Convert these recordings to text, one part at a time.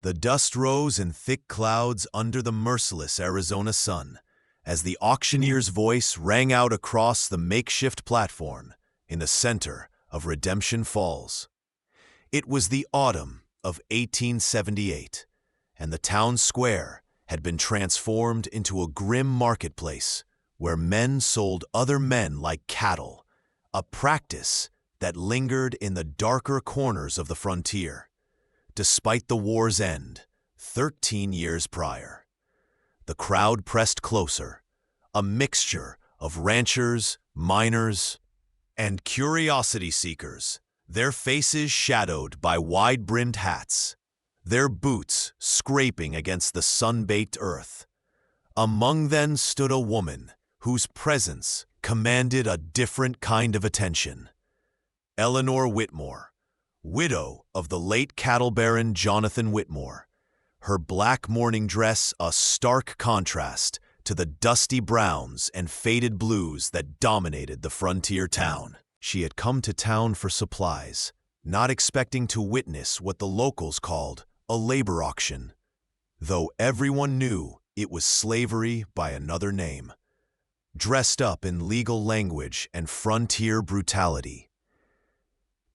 The dust rose in thick clouds under the merciless Arizona sun as the auctioneer's voice rang out across the makeshift platform in the center of Redemption Falls. It was the autumn of 1878, and the town square had been transformed into a grim marketplace where men sold other men like cattle, a practice that lingered in the darker corners of the frontier, despite the war's end 13 years prior. The crowd pressed closer, a mixture of ranchers, miners, and curiosity seekers, their faces shadowed by wide-brimmed hats, their boots scraping against the sun-baked earth. Among them stood a woman whose presence commanded a different kind of attention. Eleanor Whitmore, widow of the late cattle baron Jonathan Whitmore, her black mourning dress a stark contrast to the dusty browns and faded blues that dominated the frontier town. She had come to town for supplies, not expecting to witness what the locals called a labor auction, though everyone knew it was slavery by another name, dressed up in legal language and frontier brutality.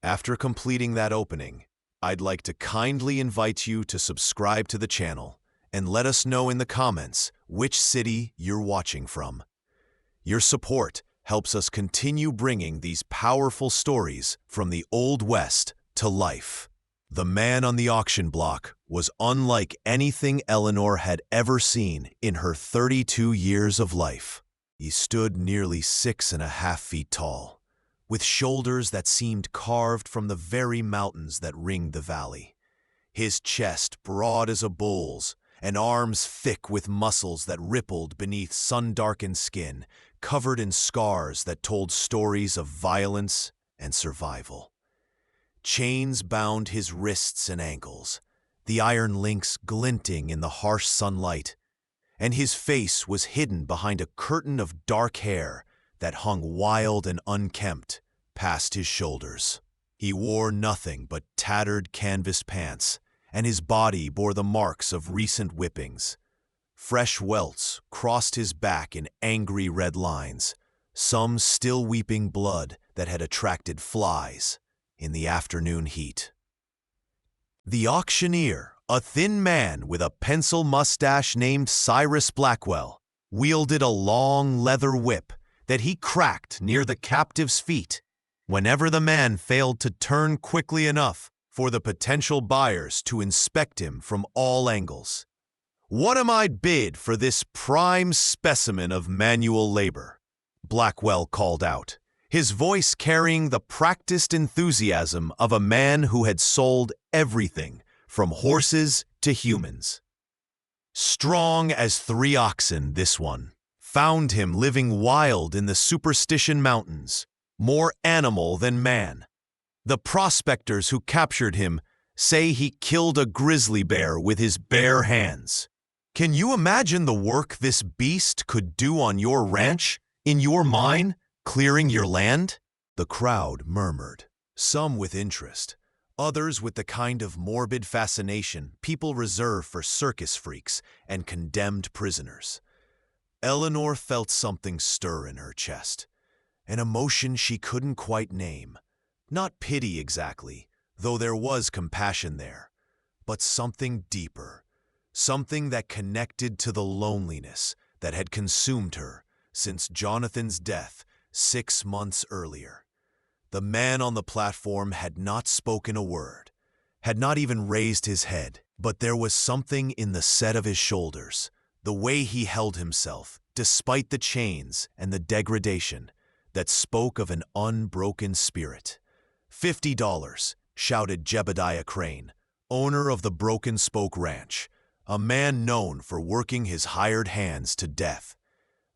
After completing that opening, I'd like to kindly invite you to subscribe to the channel and let us know in the comments which city you're watching from. Your support helps us continue bringing these powerful stories from the Old West to life. The man on the auction block was unlike anything Eleanor had ever seen in her 32 years of life. He stood nearly 6.5 feet tall, with shoulders that seemed carved from the very mountains that ringed the valley. His chest broad as a bull's, and arms thick with muscles that rippled beneath sun-darkened skin, covered in scars that told stories of violence and survival. Chains bound his wrists and ankles, the iron links glinting in the harsh sunlight, and his face was hidden behind a curtain of dark hair that hung wild and unkempt past his shoulders. He wore nothing but tattered canvas pants, and his body bore the marks of recent whippings. Fresh welts crossed his back in angry red lines, some still weeping blood that had attracted flies in the afternoon heat. The auctioneer, a thin man with a pencil mustache named Cyrus Blackwell, wielded a long leather whip that he cracked near the captive's feet whenever the man failed to turn quickly enough for the potential buyers to inspect him from all angles. "What am I bid for this prime specimen of manual labor?" Blackwell called out, his voice carrying the practiced enthusiasm of a man who had sold everything from horses to humans. Strong as 3 oxen, this one found him living wild in the Superstition Mountains, more animal than man. The prospectors who captured him say he killed a grizzly bear with his bare hands. Can you imagine the work this beast could do on your ranch, in your mine, clearing your land? The crowd murmured, some with interest, others with the kind of morbid fascination people reserve for circus freaks and condemned prisoners. Eleanor felt something stir in her chest, an emotion she couldn't quite name. Not pity exactly, though there was compassion there, but something deeper, something that connected to the loneliness that had consumed her since Jonathan's death 6 months earlier. The man on the platform had not spoken a word, had not even raised his head, but there was something in the set of his shoulders, the way he held himself, despite the chains and the degradation, that spoke of an unbroken spirit. $50, shouted Jebediah Crane, owner of the Broken Spoke Ranch, a man known for working his hired hands to death.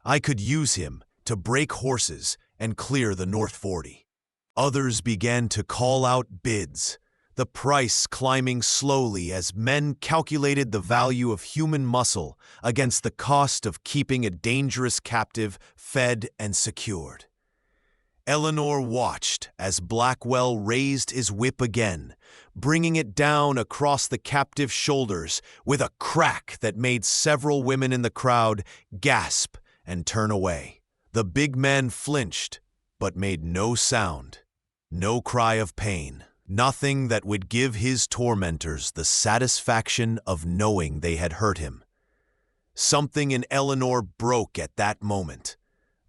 I could use him to break horses and clear the North 40. Others began to call out bids, the price climbing slowly as men calculated the value of human muscle against the cost of keeping a dangerous captive fed and secured. Eleanor watched as Blackwell raised his whip again, bringing it down across the captive's shoulders with a crack that made several women in the crowd gasp and turn away. The big man flinched, but made no sound, no cry of pain, nothing that would give his tormentors the satisfaction of knowing they had hurt him. Something in Eleanor broke at that moment.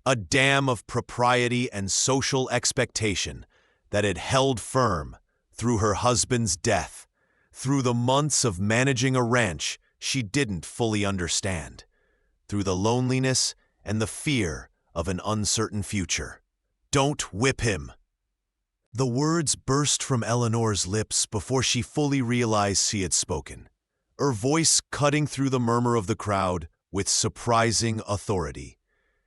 A dam of propriety and social expectation that had held firm through her husband's death, through the months of managing a ranch she didn't fully understand, through the loneliness and the fear of an uncertain future. "Don't whip him." The words burst from Eleanor's lips before she fully realized she had spoken, her voice cutting through the murmur of the crowd with surprising authority.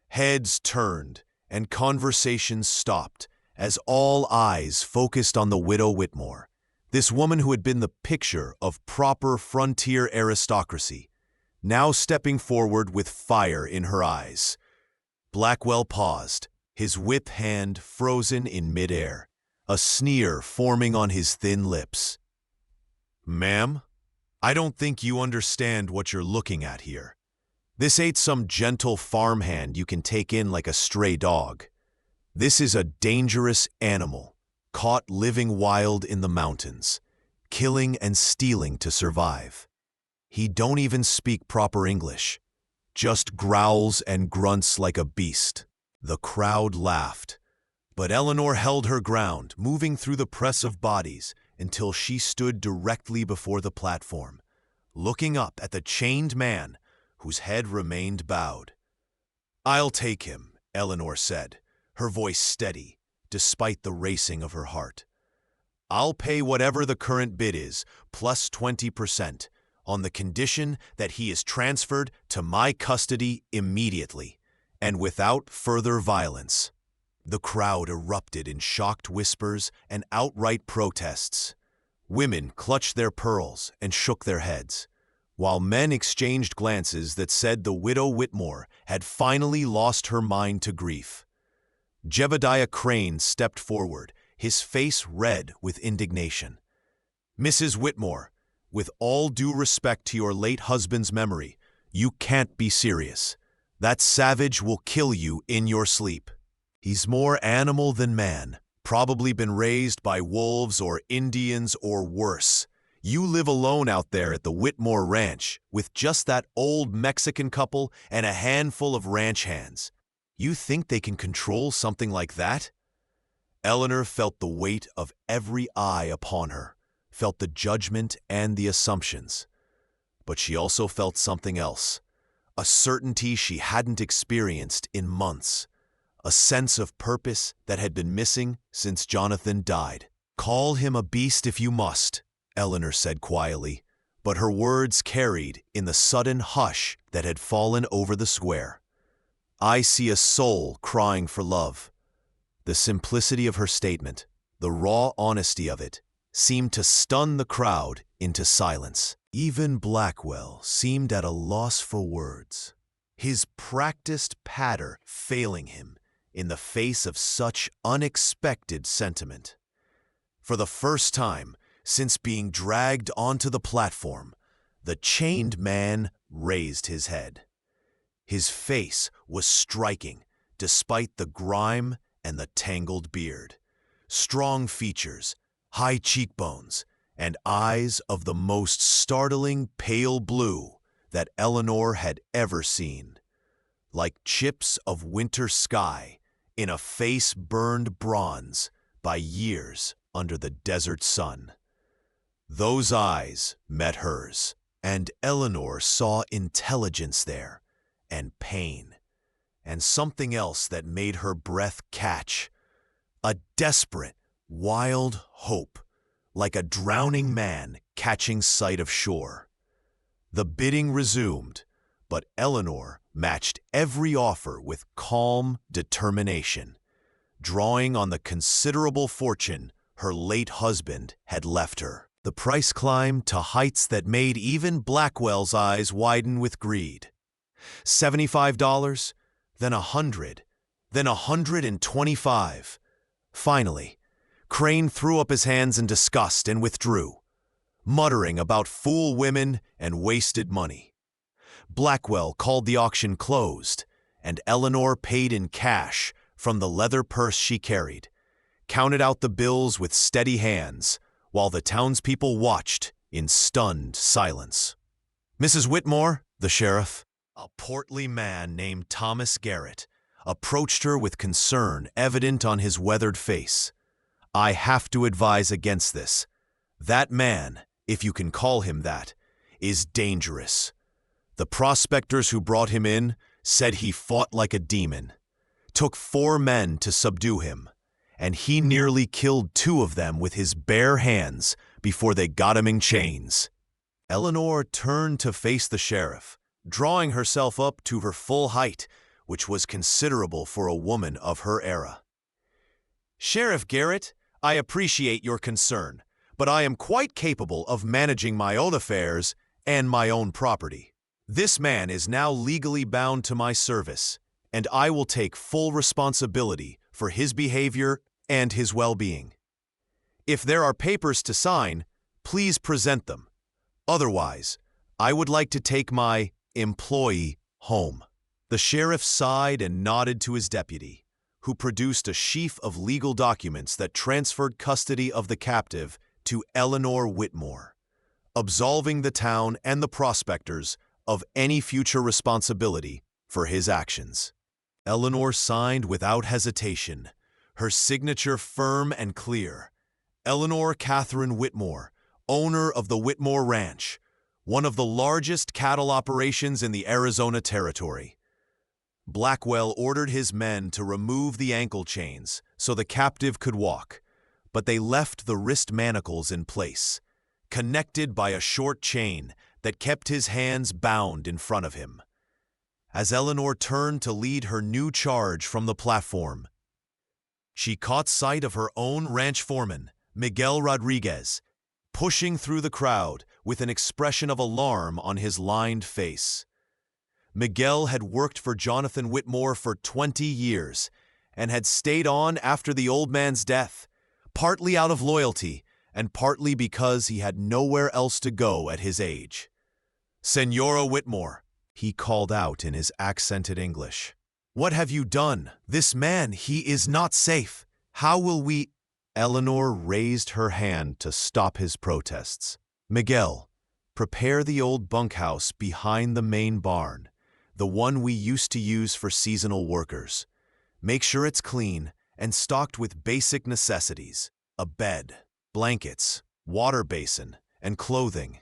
Heads turned and conversations stopped as all eyes focused on the widow Whitmore, this woman who had been the picture of proper frontier aristocracy, now stepping forward with fire in her eyes. Blackwell paused, his whip hand frozen in midair, a sneer forming on his thin lips. "Ma'am, I don't think you understand what you're looking at here. This ain't some gentle farmhand you can take in like a stray dog. This is a dangerous animal, caught living wild in the mountains, killing and stealing to survive. He don't even speak proper English, just growls and grunts like a beast." The crowd laughed, but Eleanor held her ground, moving through the press of bodies until she stood directly before the platform, looking up at the chained man whose head remained bowed. "I'll take him," Eleanor said, her voice steady, despite the racing of her heart. "I'll pay whatever the current bid is, plus 20%, on the condition that he is transferred to my custody immediately, and without further violence." The crowd erupted in shocked whispers and outright protests. Women clutched their pearls and shook their heads, while men exchanged glances that said the widow Whitmore had finally lost her mind to grief. Jebediah Crane stepped forward, his face red with indignation. "Mrs. Whitmore, with all due respect to your late husband's memory, you can't be serious. That savage will kill you in your sleep. He's more animal than man, probably been raised by wolves or Indians or worse. You live alone out there at the Whitmore Ranch with just that old Mexican couple and a handful of ranch hands. You think they can control something like that?" Eleanor felt the weight of every eye upon her, felt the judgment and the assumptions. But she also felt something else, a certainty she hadn't experienced in months, a sense of purpose that had been missing since Jonathan died. "Call him a beast if you must," Eleanor said quietly, but her words carried in the sudden hush that had fallen over the square. "I see a soul crying for love." The simplicity of her statement, the raw honesty of it, seemed to stun the crowd into silence. Even Blackwell seemed at a loss for words, his practiced patter failing him in the face of such unexpected sentiment. For the first time since being dragged onto the platform, the chained man raised his head. His face was striking, despite the grime and the tangled beard. Strong features, high cheekbones, and eyes of the most startling pale blue that Eleanor had ever seen. Like chips of winter sky in a face burned bronze by years under the desert sun. Those eyes met hers, and Eleanor saw intelligence there, and pain, and something else that made her breath catch. A desperate, wild hope, like a drowning man catching sight of shore. The bidding resumed, but Eleanor matched every offer with calm determination, drawing on the considerable fortune her late husband had left her. The price climbed to heights that made even Blackwell's eyes widen with greed. $75, then $100, then $125. Finally, Crane threw up his hands in disgust and withdrew, muttering about fool women and wasted money. Blackwell called the auction closed, and Eleanor paid in cash from the leather purse she carried, counted out the bills with steady hands, while the townspeople watched in stunned silence. Mrs. Whitmore, the sheriff, a portly man named Thomas Garrett, approached her with concern evident on his weathered face. I have to advise against this. That man, if you can call him that, is dangerous. The prospectors who brought him in said he fought like a demon. Took 4 men to subdue him, and he nearly killed 2 of them with his bare hands before they got him in chains. Eleanor turned to face the sheriff, drawing herself up to her full height, which was considerable for a woman of her era. Sheriff Garrett, I appreciate your concern, but I am quite capable of managing my own affairs and my own property. This man is now legally bound to my service, and I will take full responsibility for his behavior and his well-being. If there are papers to sign, please present them. Otherwise, I would like to take my employee home. The sheriff sighed and nodded to his deputy, who produced a sheaf of legal documents that transferred custody of the captive to Eleanor Whitmore, absolving the town and the prospectors of any future responsibility for his actions. Eleanor signed without hesitation, her signature firm and clear. Eleanor Catherine Whitmore, owner of the Whitmore Ranch, one of the largest cattle operations in the Arizona Territory. Blackwell ordered his men to remove the ankle chains so the captive could walk, but they left the wrist manacles in place, connected by a short chain that kept his hands bound in front of him. As Eleanor turned to lead her new charge from the platform, she caught sight of her own ranch foreman, Miguel Rodriguez, pushing through the crowd with an expression of alarm on his lined face. Miguel had worked for Jonathan Whitmore for 20 years and had stayed on after the old man's death, partly out of loyalty and partly because he had nowhere else to go at his age. "Senora Whitmore," he called out in his accented English. "What have you done? This man, he is not safe. How will we—" Eleanor raised her hand to stop his protests. "Miguel, prepare the old bunkhouse behind the main barn, the one we used to use for seasonal workers. Make sure it's clean and stocked with basic necessities, a bed, blankets, water basin, and clothing.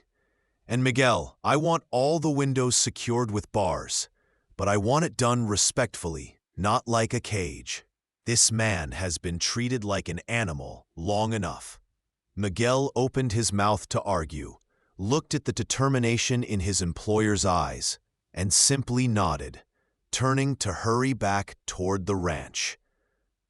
And Miguel, I want all the windows secured with bars, but I want it done respectfully, not like a cage. This man has been treated like an animal long enough." Miguel opened his mouth to argue, looked at the determination in his employer's eyes, and simply nodded, turning to hurry back toward the ranch.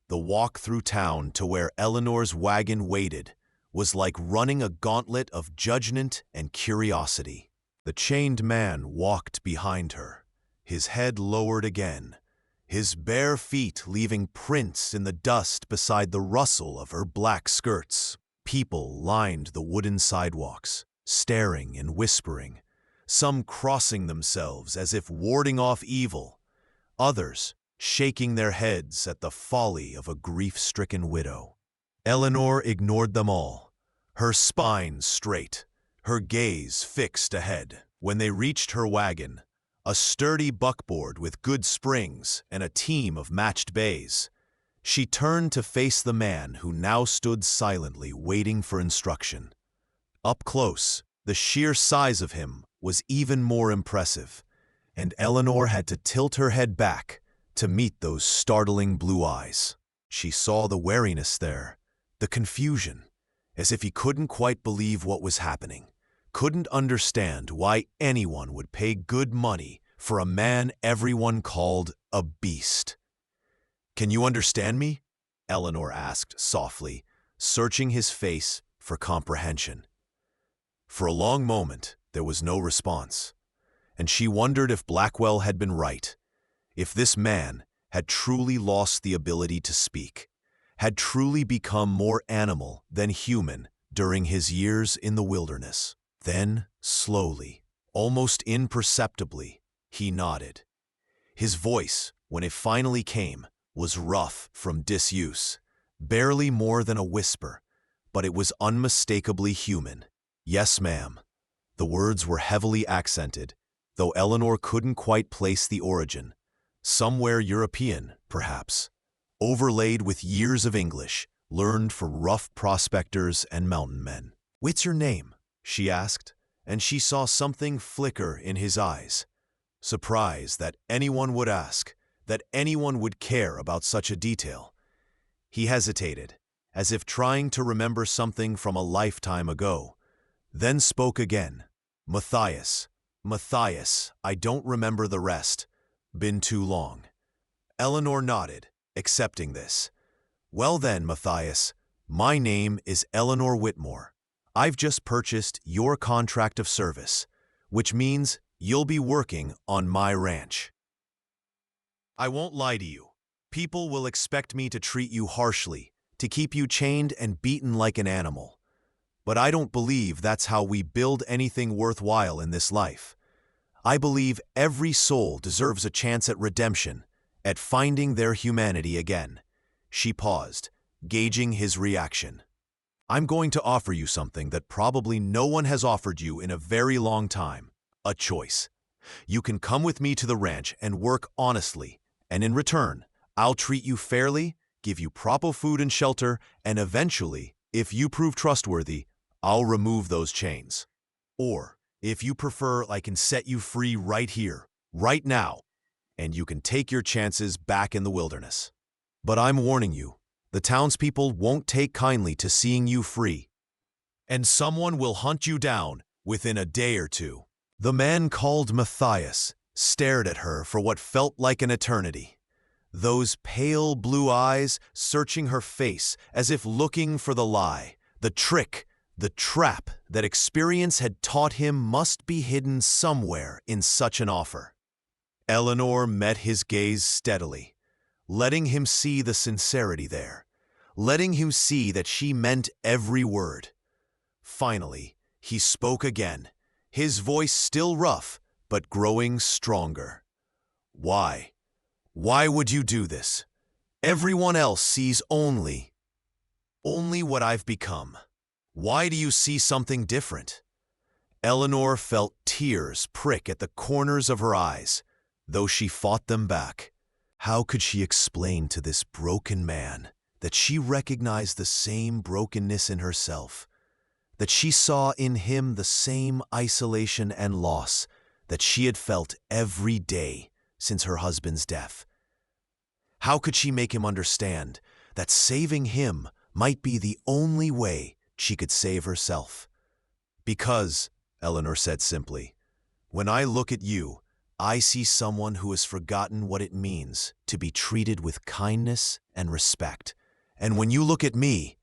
The walk through town to where Eleanor's wagon waited was like running a gauntlet of judgment and curiosity. The chained man walked behind her, his head lowered again, his bare feet leaving prints in the dust beside the rustle of her black skirts. People lined the wooden sidewalks, staring and whispering, some crossing themselves as if warding off evil, others shaking their heads at the folly of a grief-stricken widow. Eleanor ignored them all, her spine straight, her gaze fixed ahead. When they reached her wagon, a sturdy buckboard with good springs and a team of matched bays, she turned to face the man who now stood silently waiting for instruction. Up close, the sheer size of him was even more impressive, and Eleanor had to tilt her head back to meet those startling blue eyes. She saw the wariness there, the confusion, as if he couldn't quite believe what was happening, couldn't understand why anyone would pay good money for a man everyone called a beast. "Can you understand me?" Eleanor asked softly, searching his face for comprehension. For a long moment, there was no response, and she wondered if Blackwell had been right, if this man had truly lost the ability to speak, had truly become more animal than human during his years in the wilderness. Then, slowly, almost imperceptibly, he nodded. His voice, when it finally came, was rough from disuse, barely more than a whisper, but it was unmistakably human. "Yes, ma'am." The words were heavily accented, though Eleanor couldn't quite place the origin. Somewhere European, perhaps, overlaid with years of English, learned for rough prospectors and mountain men. "What's your name?" she asked, and she saw something flicker in his eyes. Surprise that anyone would ask, that anyone would care about such a detail. He hesitated, as if trying to remember something from a lifetime ago, then spoke again. "Matthias. Matthias, I don't remember the rest. Been too long." Eleanor nodded, accepting this. "Well then, Matthias, my name is Eleanor Whitmore. I've just purchased your contract of service, which means you'll be working on my ranch. I won't lie to you. People will expect me to treat you harshly, to keep you chained and beaten like an animal. But I don't believe that's how we build anything worthwhile in this life. I believe every soul deserves a chance at redemption, at finding their humanity again." She paused, gauging his reaction. "I'm going to offer you something that probably no one has offered you in a very long time. A choice. You can come with me to the ranch and work honestly, and in return, I'll treat you fairly, give you proper food and shelter, and eventually, if you prove trustworthy, I'll remove those chains. Or, if you prefer, I can set you free right here, right now, and you can take your chances back in the wilderness. But I'm warning you, the townspeople won't take kindly to seeing you free, and someone will hunt you down within a day or two." The man called Matthias stared at her for what felt like an eternity, those pale blue eyes searching her face as if looking for the lie, the trick, the trap that experience had taught him must be hidden somewhere in such an offer. Eleanor met his gaze steadily, letting him see the sincerity there, letting him see that she meant every word. Finally, he spoke again, his voice still rough, but growing stronger. "Why? Why would you do this? Everyone else sees only what I've become. Why do you see something different?" Eleanor felt tears prick at the corners of her eyes, though she fought them back. How could she explain to this broken man that she recognized the same brokenness in herself, that she saw in him the same isolation and loss that she had felt every day since her husband's death? How could she make him understand that saving him might be the only way she could save herself? "Because," Eleanor said simply, "when I look at you, I see someone who has forgotten what it means to be treated with kindness and respect. And when you look at me,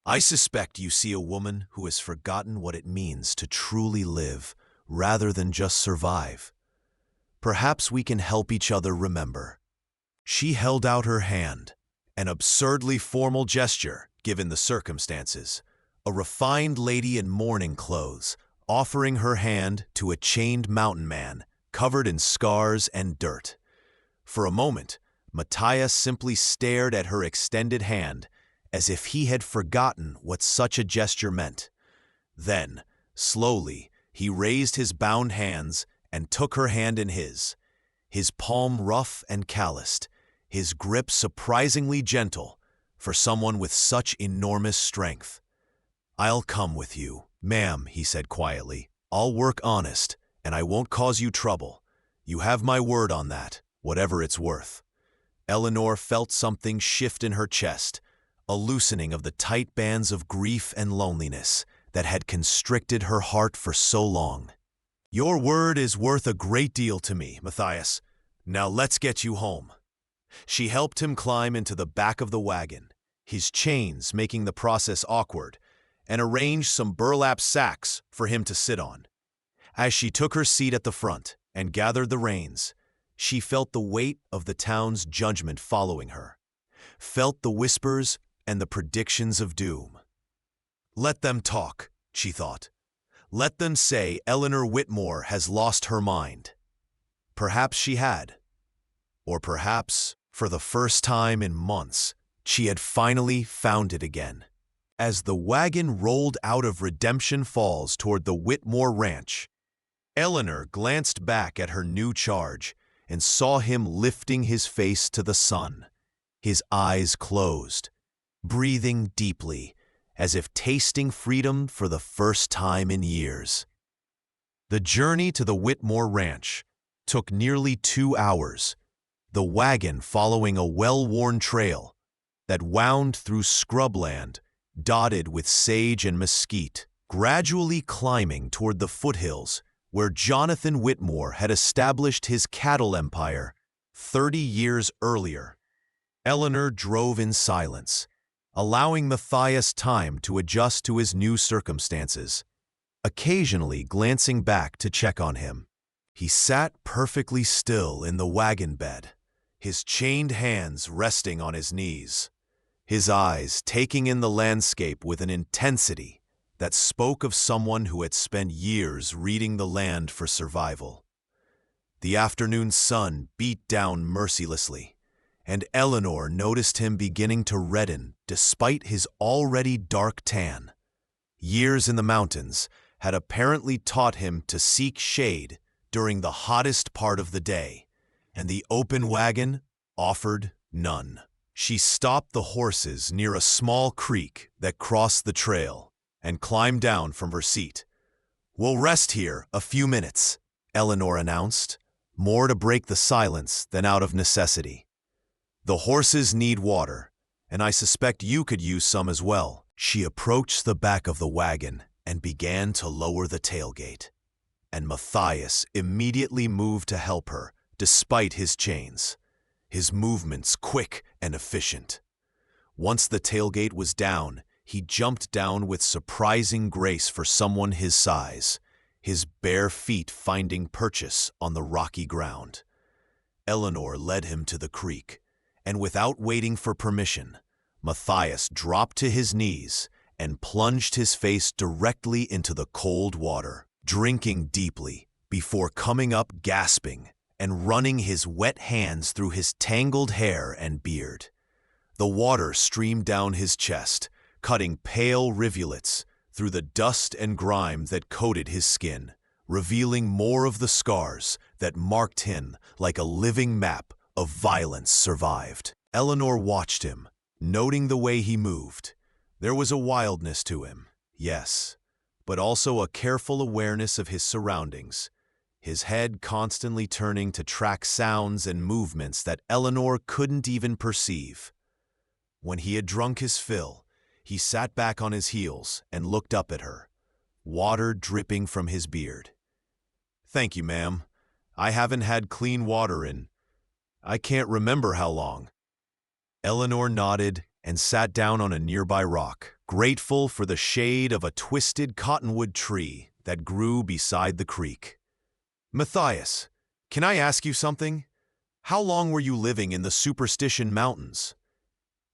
I suspect you see a woman who has forgotten what it means to truly live rather than just survive. Perhaps we can help each other remember." She held out her hand, an absurdly formal gesture given the circumstances, a refined lady in mourning clothes, offering her hand to a chained mountain man covered in scars and dirt. For a moment, Matthias simply stared at her extended hand, as if he had forgotten what such a gesture meant. Then, slowly, he raised his bound hands and took her hand in his palm rough and calloused, his grip surprisingly gentle for someone with such enormous strength. "I'll come with you, ma'am," he said quietly. "I'll work honest, and I won't cause you trouble. You have my word on that, whatever it's worth." Eleanor felt something shift in her chest, a loosening of the tight bands of grief and loneliness that had constricted her heart for so long. "Your word is worth a great deal to me, Matthias. Now let's get you home." She helped him climb into the back of the wagon, his chains making the process awkward, and arranged some burlap sacks for him to sit on. As she took her seat at the front and gathered the reins, she felt the weight of the town's judgment following her. felt the whispers and the predictions of doom. Let them talk, she thought. Let them say Eleanor Whitmore has lost her mind. Perhaps she had. Or perhaps, for the first time in months, she had finally found it again. As the wagon rolled out of Redemption Falls toward the Whitmore Ranch, Eleanor glanced back at her new charge and saw him lifting his face to the sun, his eyes closed, breathing deeply, as if tasting freedom for the first time in years. The journey to the Whitmore Ranch took nearly 2 hours, the wagon following a well-worn trail that wound through scrubland dotted with sage and mesquite, gradually climbing toward the foothills where Jonathan Whitmore had established his cattle empire 30 years earlier. Eleanor drove in silence, allowing Matthias time to adjust to his new circumstances, occasionally glancing back to check on him. He sat perfectly still in the wagon bed, his chained hands resting on his knees, his eyes taking in the landscape with an intensity that spoke of someone who had spent years reading the land for survival. The afternoon sun beat down mercilessly, and Eleanor noticed him beginning to redden despite his already dark tan. Years in the mountains had apparently taught him to seek shade during the hottest part of the day, and the open wagon offered none. She stopped the horses near a small creek that crossed the trail and climbed down from her seat. "We'll rest here a few minutes," Eleanor announced, more to break the silence than out of necessity. "The horses need water, and I suspect you could use some as well." She approached the back of the wagon and began to lower the tailgate, and Matthias immediately moved to help her despite his chains, his movements quick and efficient. Once the tailgate was down, he jumped down with surprising grace for someone his size, his bare feet finding purchase on the rocky ground. Eleanor led him to the creek, and without waiting for permission, Matthias dropped to his knees and plunged his face directly into the cold water, drinking deeply before coming up gasping and running his wet hands through his tangled hair and beard. The water streamed down his chest, cutting pale rivulets through the dust and grime that coated his skin, revealing more of the scars that marked him like a living map of violence survived. Eleanor watched him, noting the way he moved. There was a wildness to him, yes, but also a careful awareness of his surroundings, his head constantly turning to track sounds and movements that Eleanor couldn't even perceive. When he had drunk his fill, he sat back on his heels and looked up at her, water dripping from his beard. "Thank you, ma'am. I haven't had clean water in I can't remember how long." Eleanor nodded and sat down on a nearby rock, grateful for the shade of a twisted cottonwood tree that grew beside the creek. "Matthias, can I ask you something? How long were you living in the Superstition Mountains?"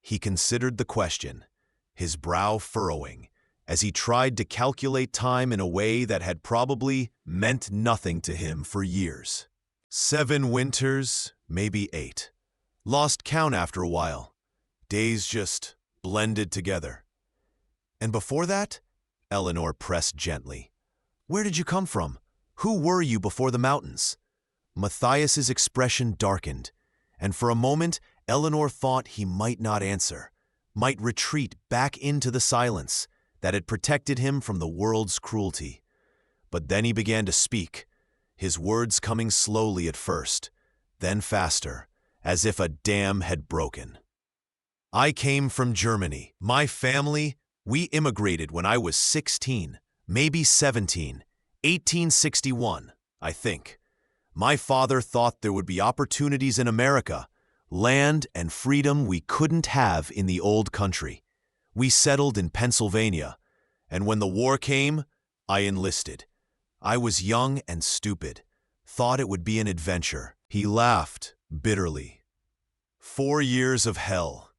He considered the question, his brow furrowing, as he tried to calculate time in a way that had probably meant nothing to him for years. 7 winters, maybe 8. Lost count after a while. Days just blended together. "And before that?" Eleanor pressed gently. "Where did you come from? Who were you before the mountains?" Matthias's expression darkened, and for a moment Eleanor thought he might not answer, might retreat back into the silence that had protected him from the world's cruelty. But then he began to speak, his words coming slowly at first, then faster, as if a dam had broken. "I came from Germany. My family, we immigrated when I was 16, maybe 17, 1861, I think. My father thought there would be opportunities in America, land and freedom we couldn't have in the old country. We settled in Pennsylvania, and when the war came, I enlisted. I was young and stupid, thought it would be an adventure." He laughed bitterly. 4 years of hell,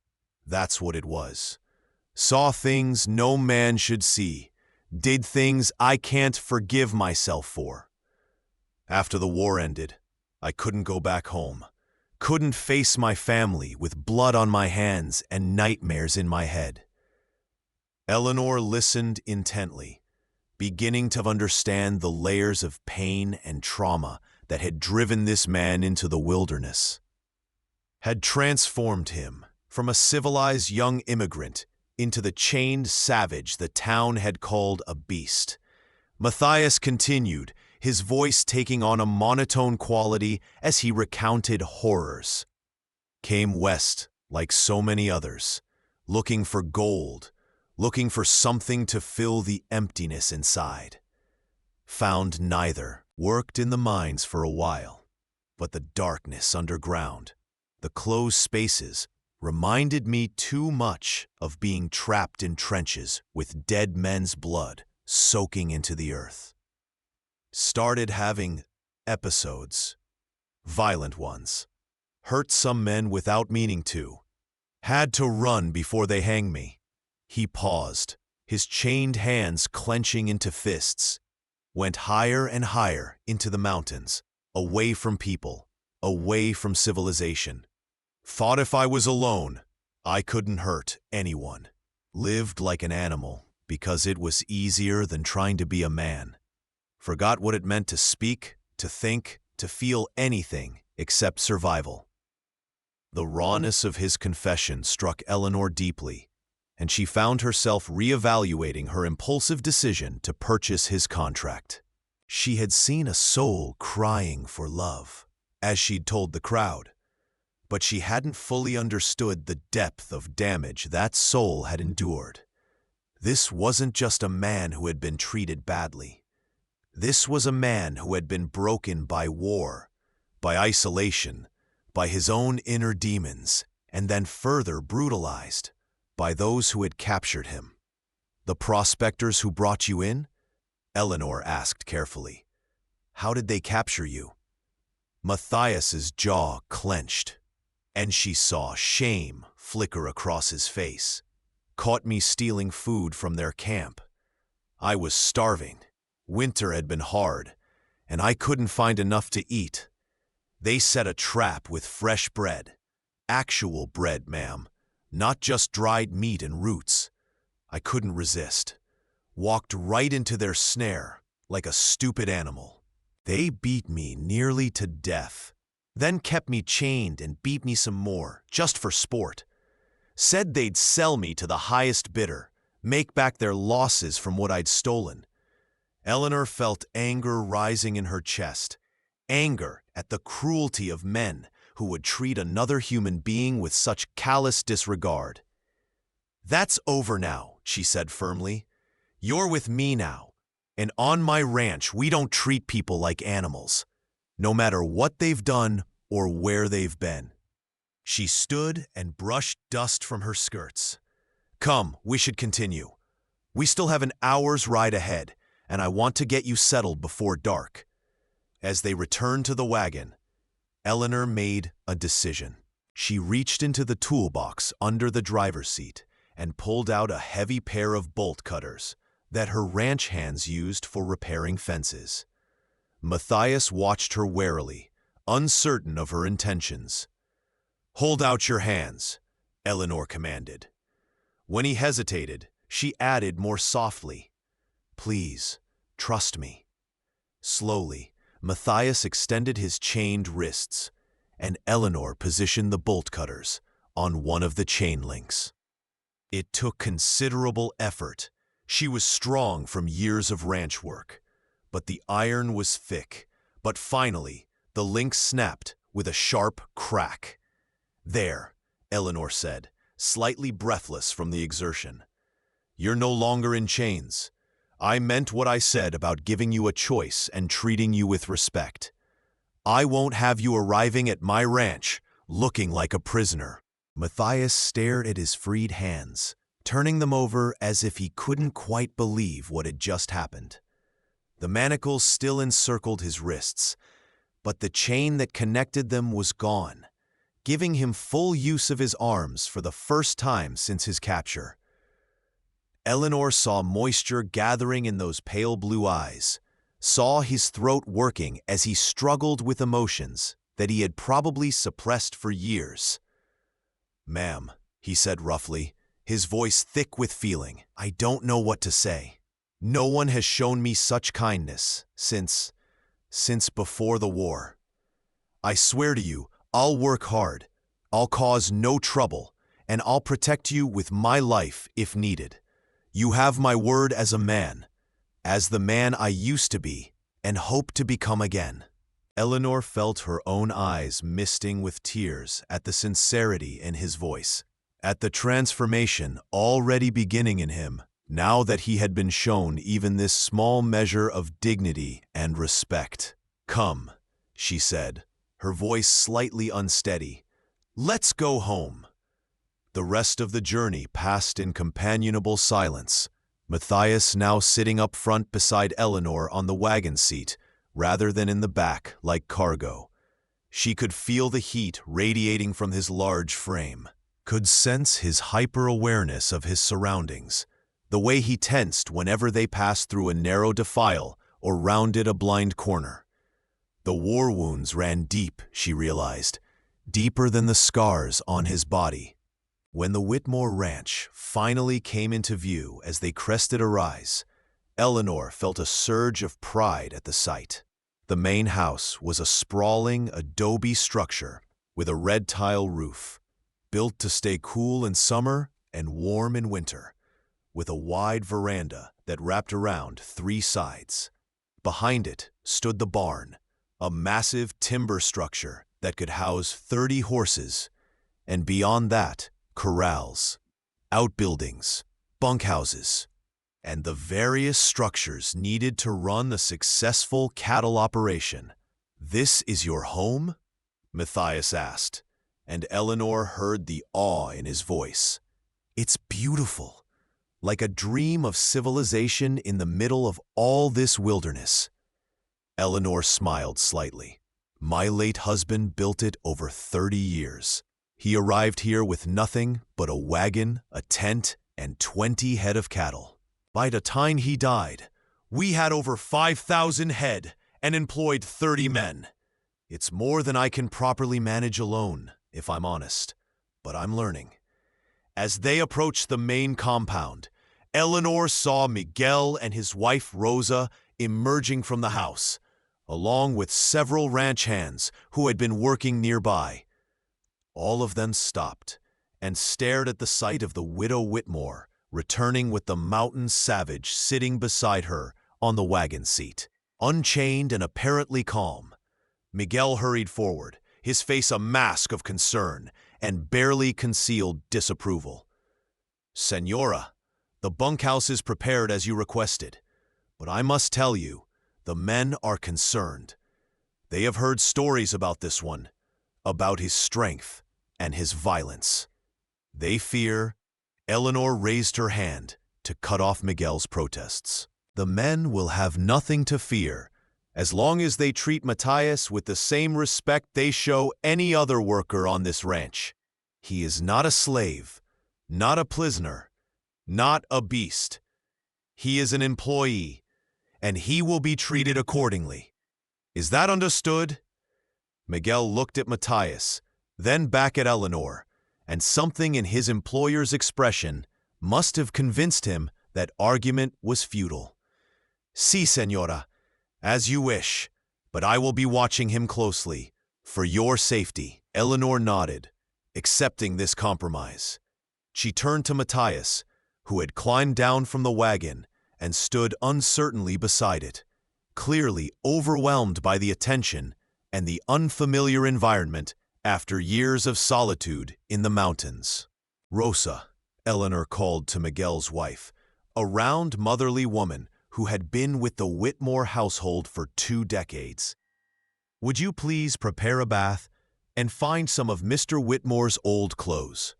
That's what it was. Saw things no man should see. Did things I can't forgive myself for. After the war ended, I couldn't go back home. Couldn't face my family with blood on my hands and nightmares in my head. Eleanor listened intently, beginning to understand the layers of pain and trauma that had driven this man into the wilderness, had transformed him from a civilized young immigrant into the chained savage the town had called a beast. Matthias continued, his voice taking on a monotone quality as he recounted horrors. Came west, like so many others, looking for gold, looking for something to fill the emptiness inside. Found neither, worked in the mines for a while, but the darkness underground, the closed spaces, reminded me too much of being trapped in trenches with dead men's blood soaking into the earth. Started having episodes, violent ones. Hurt some men without meaning to. Had to run before they hang me. He paused, his chained hands clenching into fists. Went higher and higher into the mountains, away from people, away from civilization. Thought if I was alone, I couldn't hurt anyone. Lived like an animal because it was easier than trying to be a man. Forgot what it meant to speak, to think, to feel anything except survival. The rawness of his confession struck Eleanor deeply, and she found herself reevaluating her impulsive decision to purchase his contract. She had seen a soul crying for love, as she'd told the crowd, but she hadn't fully understood the depth of damage that soul had endured. This wasn't just a man who had been treated badly. This was a man who had been broken by war, by isolation, by his own inner demons, and then further brutalized by those who had captured him. The prospectors who brought you in? Eleanor asked carefully. How did they capture you? Matthias's jaw clenched, and she saw shame flicker across his face. Caught me stealing food from their camp. I was starving. Winter had been hard, and I couldn't find enough to eat. They set a trap with fresh bread. Actual bread, ma'am, not just dried meat and roots. I couldn't resist. Walked right into their snare, like a stupid animal. They beat me nearly to death, then kept me chained and beat me some more, just for sport. Said they'd sell me to the highest bidder, make back their losses from what I'd stolen. Eleanor felt anger rising in her chest, anger at the cruelty of men who would treat another human being with such callous disregard. That's over now, she said firmly. You're with me now, and on my ranch we don't treat people like animals, no matter what they've done or where they've been. She stood and brushed dust from her skirts. Come, we should continue. We still have an hour's ride ahead, and I want to get you settled before dark. As they returned to the wagon, Eleanor made a decision. She reached into the toolbox under the driver's seat and pulled out a heavy pair of bolt cutters that her ranch hands used for repairing fences. Matthias watched her warily, uncertain of her intentions. Hold out your hands, Eleanor commanded. When he hesitated, she added more softly, Please, trust me. Slowly, Matthias extended his chained wrists, and Eleanor positioned the bolt cutters on one of the chain links. It took considerable effort. She was strong from years of ranch work, but the iron was thick. But finally, the link snapped with a sharp crack. There, Eleanor said, slightly breathless from the exertion. You're no longer in chains. I meant what I said about giving you a choice and treating you with respect. I won't have you arriving at my ranch looking like a prisoner. Matthias stared at his freed hands, turning them over as if he couldn't quite believe what had just happened. The manacles still encircled his wrists, but the chain that connected them was gone, giving him full use of his arms for the first time since his capture. Eleanor saw moisture gathering in those pale blue eyes, saw his throat working as he struggled with emotions that he had probably suppressed for years. "Ma'am," he said roughly, his voice thick with feeling, "I don't know what to say. No one has shown me such kindness since before the war. I swear to you, I'll work hard, I'll cause no trouble, and I'll protect you with my life if needed. You have my word as a man, as the man I used to be and hope to become again." Eleanor felt her own eyes misting with tears at the sincerity in his voice, at the transformation already beginning in him, now that he had been shown even this small measure of dignity and respect. "Come," she said, her voice slightly unsteady. "Let's go home." The rest of the journey passed in companionable silence, Matthias now sitting up front beside Eleanor on the wagon seat, rather than in the back like cargo. She could feel the heat radiating from his large frame, could sense his hyper-awareness of his surroundings, the way he tensed whenever they passed through a narrow defile or rounded a blind corner. The war wounds ran deep, she realized, deeper than the scars on his body. When the Whitmore Ranch finally came into view as they crested a rise, Eleanor felt a surge of pride at the sight. The main house was a sprawling adobe structure with a red tile roof, built to stay cool in summer and warm in winter, with a wide veranda that wrapped around 3 sides. Behind it stood the barn, a massive timber structure that could house 30 horses, and beyond that, corrals, outbuildings, bunkhouses, and the various structures needed to run a successful cattle operation. "This is your home?" Matthias asked, and Eleanor heard the awe in his voice. "It's beautiful, like a dream of civilization in the middle of all this wilderness." Eleanor smiled slightly. "My late husband built it over 30 years. He arrived here with nothing but a wagon, a tent, and 20 head of cattle. By the time he died, we had over 5,000 head and employed 30 men. It's more than I can properly manage alone, if I'm honest, but I'm learning." As they approached the main compound, Eleanor saw Miguel and his wife Rosa emerging from the house, along with several ranch hands who had been working nearby. All of them stopped and stared at the sight of the widow Whitmore, returning with the mountain savage sitting beside her on the wagon seat. Unchained and apparently calm, Miguel hurried forward, his face a mask of concern and barely concealed disapproval. "Senora, the bunkhouse is prepared as you requested, but I must tell you, the men are concerned. They have heard stories about this one, about his strength and his violence. They fear—" Eleanor raised her hand to cut off Miguel's protests. "The men will have nothing to fear as long as they treat Matthias with the same respect they show any other worker on this ranch. He is not a slave, not a prisoner, not a beast. He is an employee, and he will be treated accordingly. Is that understood?" Miguel looked at Matthias, then back at Eleanor, and something in his employer's expression must have convinced him that argument was futile. "Sí, señora, as you wish, but I will be watching him closely, for your safety." Eleanor nodded, accepting this compromise. She turned to Matthias, who had climbed down from the wagon and stood uncertainly beside it, clearly overwhelmed by the attention and the unfamiliar environment after years of solitude in the mountains. "Rosa," Eleanor called to Miguel's wife, a round, motherly woman who had been with the Whitmore household for 2 decades. "Would you please prepare a bath and find some of Mr. Whitmore's old clothes?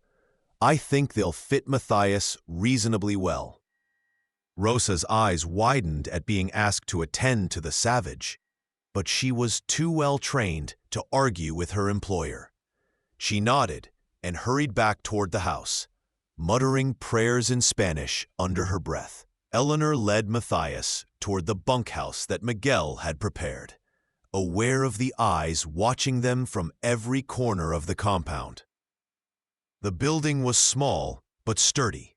I think they'll fit Matthias reasonably well." Rosa's eyes widened at being asked to attend to the savage, but she was too well trained to argue with her employer. She nodded and hurried back toward the house, muttering prayers in Spanish under her breath. Eleanor led Matthias toward the bunkhouse that Miguel had prepared, aware of the eyes watching them from every corner of the compound. The building was small but sturdy,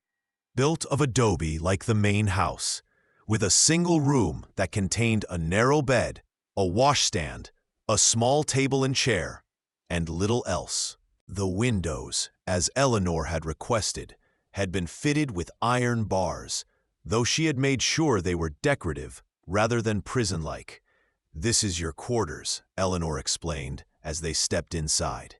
built of adobe like the main house, with a single room that contained a narrow bed, a washstand, a small table and chair, and little else. The windows, as Eleanor had requested, had been fitted with iron bars, though she had made sure they were decorative rather than prison-like. "This is your quarters," Eleanor explained as they stepped inside.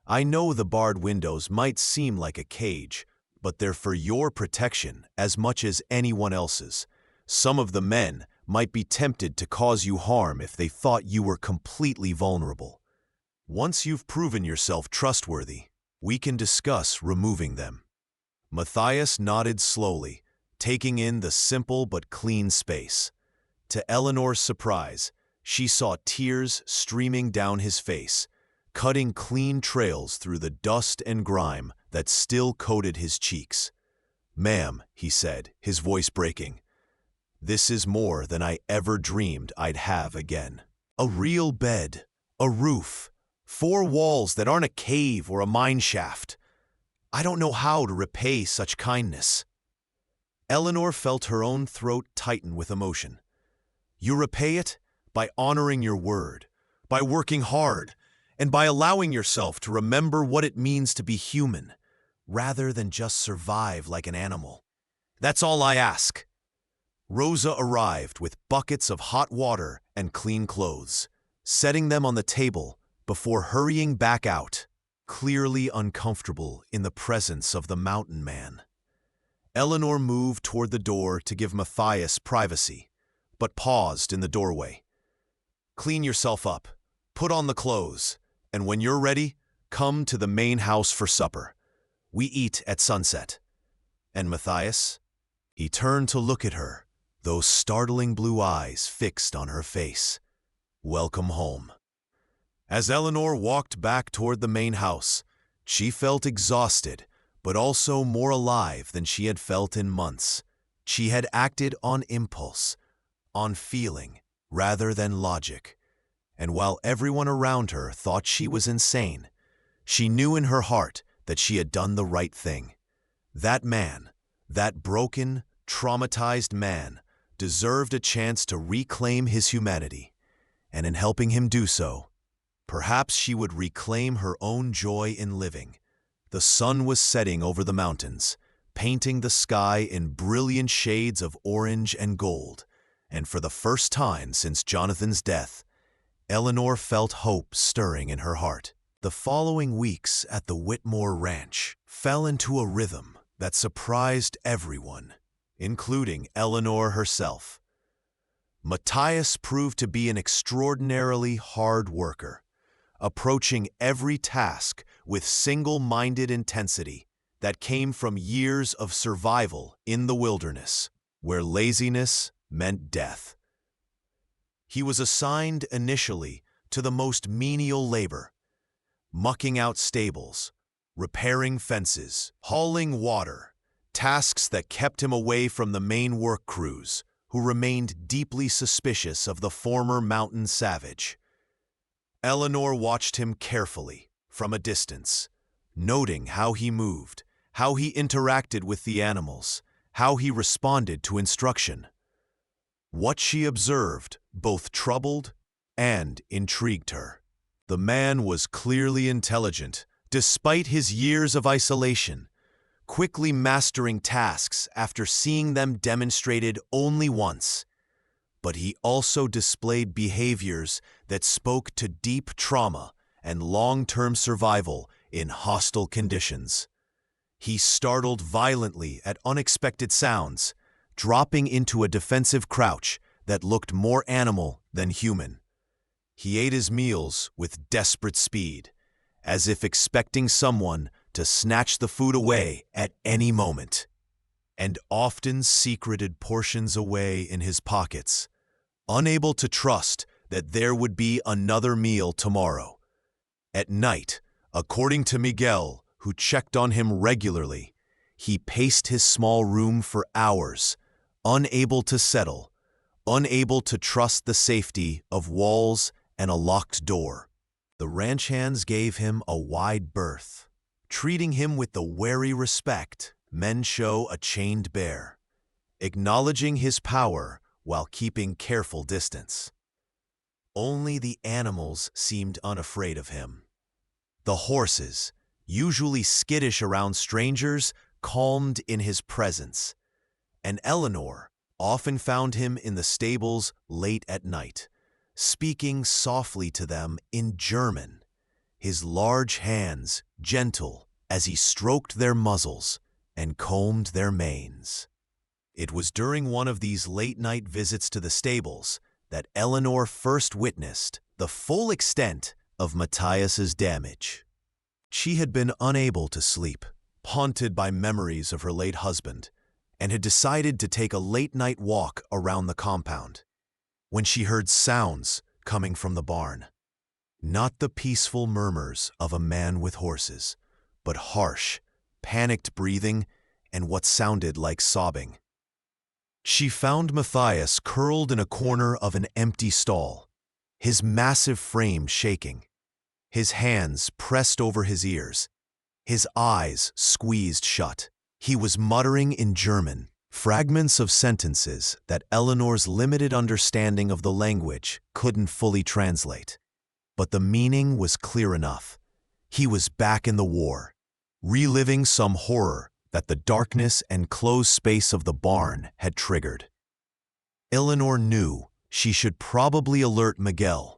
"I know the barred windows might seem like a cage, but they're for your protection as much as anyone else's. Some of the men might be tempted to cause you harm if they thought you were completely vulnerable. Once you've proven yourself trustworthy, we can discuss removing them." Matthias nodded slowly, taking in the simple but clean space. To Eleanor's surprise, she saw tears streaming down his face, cutting clean trails through the dust and grime that still coated his cheeks. "Ma'am," he said, his voice breaking, "this is more than I ever dreamed I'd have again. A real bed, a roof, 4 walls that aren't a cave or a mine shaft. I don't know how to repay such kindness." Eleanor felt her own throat tighten with emotion. "You repay it by honoring your word, by working hard, and by allowing yourself to remember what it means to be human, rather than just survive like an animal. That's all I ask." Rosa arrived with buckets of hot water and clean clothes, setting them on the table before hurrying back out, clearly uncomfortable in the presence of the mountain man. Eleanor moved toward the door to give Matthias privacy, but paused in the doorway. "Clean yourself up, put on the clothes, and when you're ready, come to the main house for supper. We eat at sunset. And Matthias?" He turned to look at her, those startling blue eyes fixed on her face. "Welcome home." As Eleanor walked back toward the main house, she felt exhausted, but also more alive than she had felt in months. She had acted on impulse, on feeling, rather than logic. And while everyone around her thought she was insane, she knew in her heart that she had done the right thing. That man, that broken, traumatized man, deserved a chance to reclaim his humanity. And in helping him do so, perhaps she would reclaim her own joy in living. The sun was setting over the mountains, painting the sky in brilliant shades of orange and gold, and for the first time since Jonathan's death, Eleanor felt hope stirring in her heart. The following weeks at the Whitmore Ranch fell into a rhythm that surprised everyone, including Eleanor herself. Matthias proved to be an extraordinarily hard worker, approaching every task with single-minded intensity that came from years of survival in the wilderness, where laziness meant death. He was assigned initially to the most menial labor, mucking out stables, repairing fences, hauling water, tasks that kept him away from the main work crews, who remained deeply suspicious of the former mountain savage. Eleanor watched him carefully, from a distance, noting how he moved, how he interacted with the animals, how he responded to instruction. What she observed both troubled and intrigued her. The man was clearly intelligent, despite his years of isolation, quickly mastering tasks after seeing them demonstrated only once. But he also displayed behaviors that spoke to deep trauma and long-term survival in hostile conditions. He startled violently at unexpected sounds, dropping into a defensive crouch that looked more animal than human. He ate his meals with desperate speed, as if expecting someone to snatch the food away at any moment, and often secreted portions away in his pockets, unable to trust that there would be another meal tomorrow. At night, According to Miguel, who checked on him regularly, he paced his small room for hours, unable to settle, unable to trust the safety of walls and a locked door. The ranch hands gave him a wide berth, treating him with the wary respect men show a chained bear, acknowledging his power while keeping careful distance. Only the animals seemed unafraid of him. The horses, usually skittish around strangers, calmed in his presence, and Eleanor often found him in the stables late at night, speaking softly to them in German, his large hands gentle as he stroked their muzzles and combed their manes. It was during one of these late-night visits to the stables that Eleanor first witnessed the full extent of Matthias's damage. She had been unable to sleep, haunted by memories of her late husband, and had decided to take a late-night walk around the compound, when she heard sounds coming from the barn. Not the peaceful murmurs of a man with horses, but harsh, panicked breathing and what sounded like sobbing. She found Matthias curled in a corner of an empty stall, his massive frame shaking, his hands pressed over his ears, his eyes squeezed shut. He was muttering in German, fragments of sentences that Eleanor's limited understanding of the language couldn't fully translate. But the meaning was clear enough. He was back in the war, reliving some horror that the darkness and closed space of the barn had triggered. Eleanor knew she should probably alert Miguel,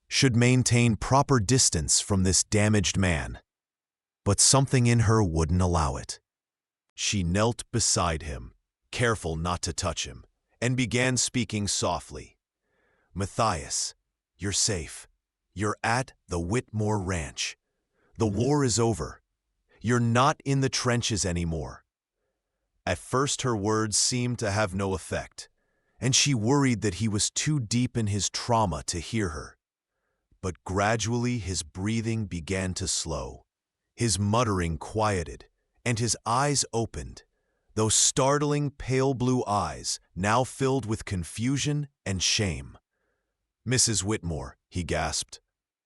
should maintain proper distance from this damaged man. But something in her wouldn't allow it. She knelt beside him, careful not to touch him, and began speaking softly. "Matthias, you're safe. You're at the Whitmore Ranch. The war is over. You're not in the trenches anymore." At first her words seemed to have no effect, and she worried that he was too deep in his trauma to hear her. But gradually his breathing began to slow, his muttering quieted, and his eyes opened, those startling pale blue eyes now filled with confusion and shame. "Mrs. Whitmore," he gasped,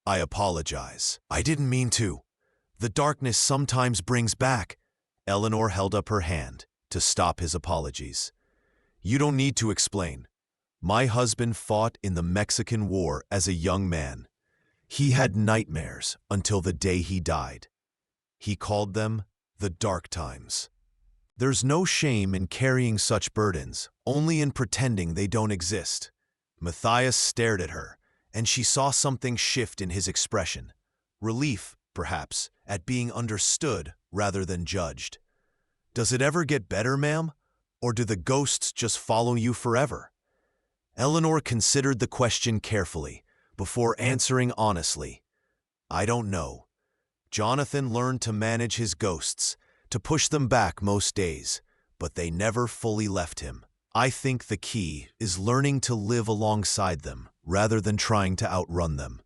"I apologize. I didn't mean to. The darkness sometimes brings back." Eleanor held up her hand to stop his apologies. "You don't need to explain. My husband fought in the Mexican War as a young man. He had nightmares until the day he died. He called them the dark times. There's no shame in carrying such burdens, only in pretending they don't exist." Matthias stared at her, and she saw something shift in his expression. Relief, perhaps, at being understood rather than judged. "Does it ever get better, ma'am? Or do the ghosts just follow you forever?" Eleanor considered the question carefully before answering honestly. "I don't know. Jonathan learned to manage his ghosts, to push them back most days, but they never fully left him. I think the key is learning to live alongside them rather than trying to outrun them.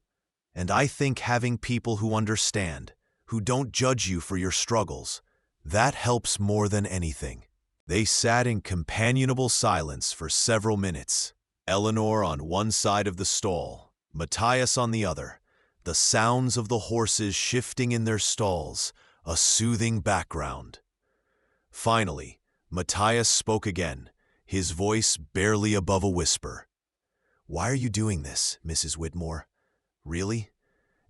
And I think having people who understand, who don't judge you for your struggles, that helps more than anything." They sat in companionable silence for several minutes, Eleanor on one side of the stall, Matthias on the other, the sounds of the horses shifting in their stalls, a soothing background. Finally, Matthias spoke again, his voice barely above a whisper. "Why are you doing this, Mrs. Whitmore? Really?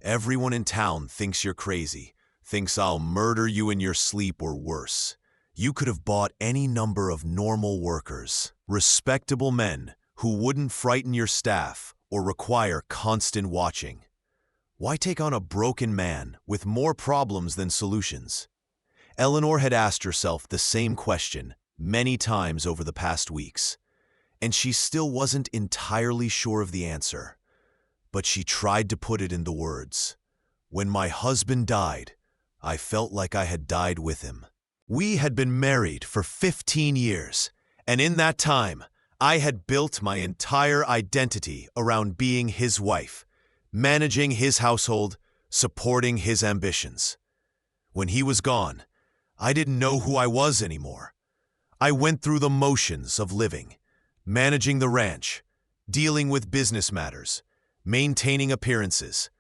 Everyone in town thinks you're crazy, thinks I'll murder you in your sleep or worse. You could have bought any number of normal workers, respectable men who wouldn't frighten your staff or require constant watching. Why take on a broken man with more problems than solutions?" Eleanor had asked herself the same question many times over the past weeks, and she still wasn't entirely sure of the answer. But she tried to put it into words. "When my husband died, I felt like I had died with him. We had been married for 15 years, and in that time, I had built my entire identity around being his wife, managing his household, supporting his ambitions. When he was gone, I didn't know who I was anymore. I went through the motions of living, managing the ranch, dealing with business matters, maintaining appearances.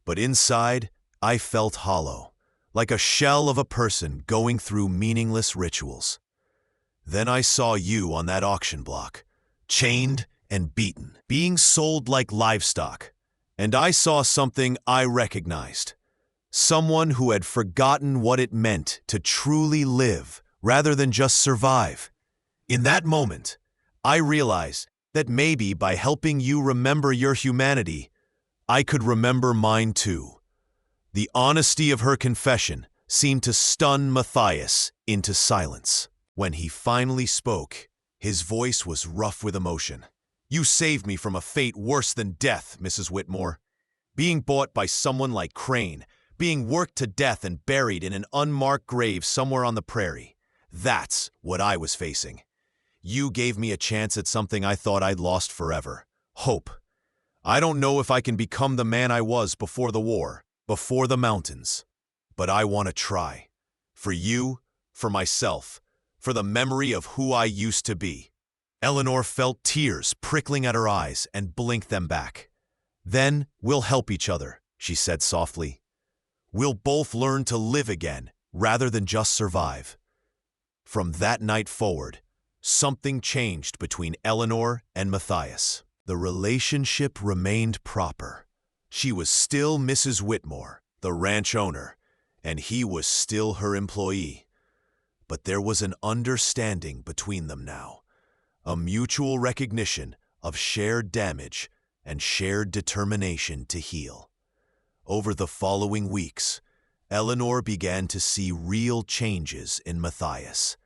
But inside, I felt hollow, like a shell of a person going through meaningless rituals. Then I saw you on that auction block, chained and beaten, being sold like livestock. And I saw something I recognized. Someone who had forgotten what it meant to truly live rather than just survive. In that moment, I realized that maybe by helping you remember your humanity, I could remember mine too. The honesty of her confession seemed to stun Matthias into silence. When he finally spoke, his voice was rough with emotion. You saved me from a fate worse than death, Mrs. Whitmore. Being bought by someone like Crane, being worked to death and buried in an unmarked grave somewhere on the prairie. That's what I was facing. You gave me a chance at something I thought I'd lost forever. Hope. I don't know if I can become the man I was before the war, before the mountains. But I want to try. For you, for myself, for the memory of who I used to be. Eleanor felt tears prickling at her eyes and blinked them back. Then we'll help each other, she said softly. We'll both learn to live again rather than just survive. From that night forward, something changed between Eleanor and Matthias. The relationship remained proper. She was still Mrs. Whitmore, the ranch owner, and he was still her employee. But there was an understanding between them now, a mutual recognition of shared damage and shared determination to heal. Over the following weeks, Eleanor began to see real changes in Matthias.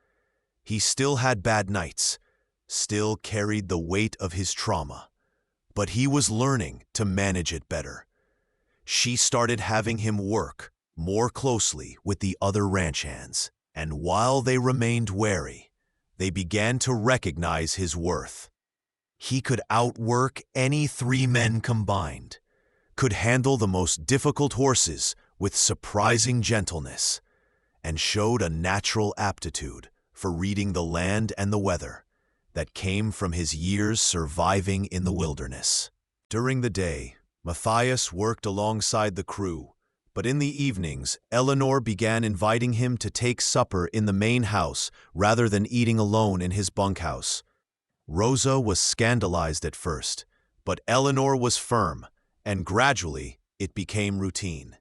He still had bad nights, still carried the weight of his trauma, but he was learning to manage it better. She started having him work more closely with the other ranch hands, and while they remained wary, they began to recognize his worth. He could outwork any 3 men combined, could handle the most difficult horses with surprising gentleness, and showed a natural aptitude for reading the land and the weather that came from his years surviving in the wilderness. During the day, Matthias worked alongside the crew, but in the evenings, Eleanor began inviting him to take supper in the main house rather than eating alone in his bunkhouse. Rosa was scandalized at first, but Eleanor was firm, and gradually it became routine.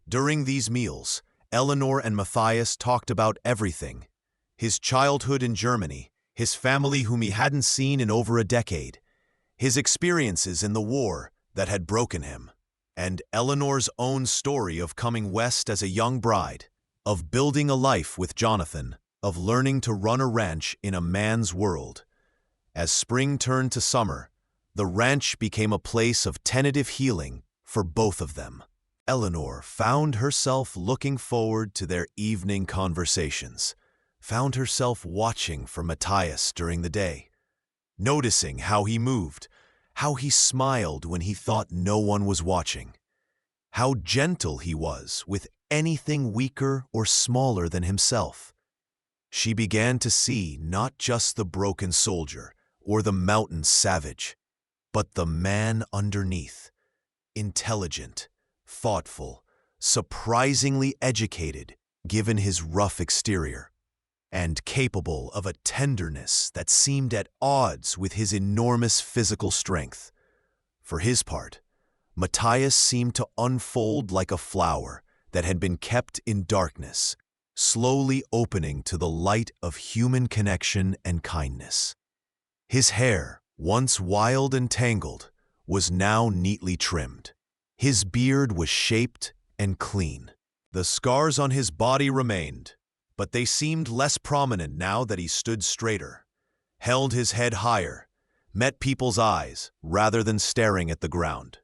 During these meals, Eleanor and Matthias talked about everything: his childhood in Germany, his family whom he hadn't seen in over a decade, his experiences in the war that had broken him, and Eleanor's own story of coming west as a young bride, of building a life with Jonathan, of learning to run a ranch in a man's world. As spring turned to summer, the ranch became a place of tentative healing for both of them. Eleanor found herself looking forward to their evening conversations, found herself watching for Matthias during the day, noticing how he moved, how he smiled when he thought no one was watching, how gentle he was with anything weaker or smaller than himself. She began to see not just the broken soldier or the mountain savage, but the man underneath, intelligent, thoughtful, surprisingly educated given his rough exterior, and capable of a tenderness that seemed at odds with his enormous physical strength. For his part, Matthias seemed to unfold like a flower that had been kept in darkness, slowly opening to the light of human connection and kindness. His hair, once wild and tangled, was now neatly trimmed. His beard was shaped and clean. The scars on his body remained, but they seemed less prominent now that he stood straighter, held his head higher, met people's eyes rather than staring at the ground.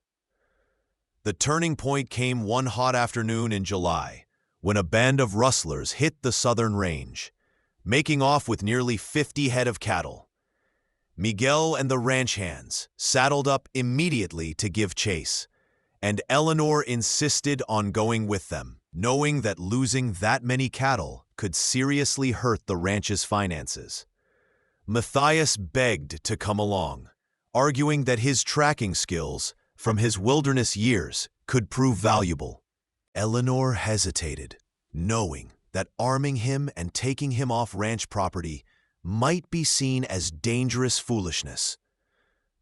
The turning point came one hot afternoon in July, when a band of rustlers hit the southern range, making off with nearly 50 head of cattle. Miguel and the ranch hands saddled up immediately to give chase, and Eleanor insisted on going with them, knowing that losing that many cattle could seriously hurt the ranch's finances. Matthias begged to come along, arguing that his tracking skills from his wilderness years could prove valuable. Eleanor hesitated, knowing that arming him and taking him off ranch property might be seen as dangerous foolishness.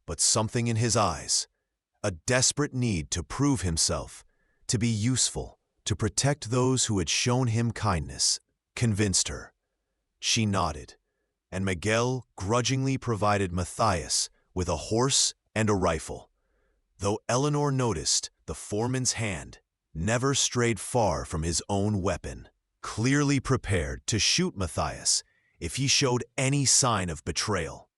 But something in his eyes, a desperate need to prove himself, to be useful, to protect those who had shown him kindness, convinced her. She nodded, and Miguel grudgingly provided Matthias with a horse and a rifle, though Eleanor noticed the foreman's hand never strayed far from his own weapon, clearly prepared to shoot Matthias if he showed any sign of betrayal.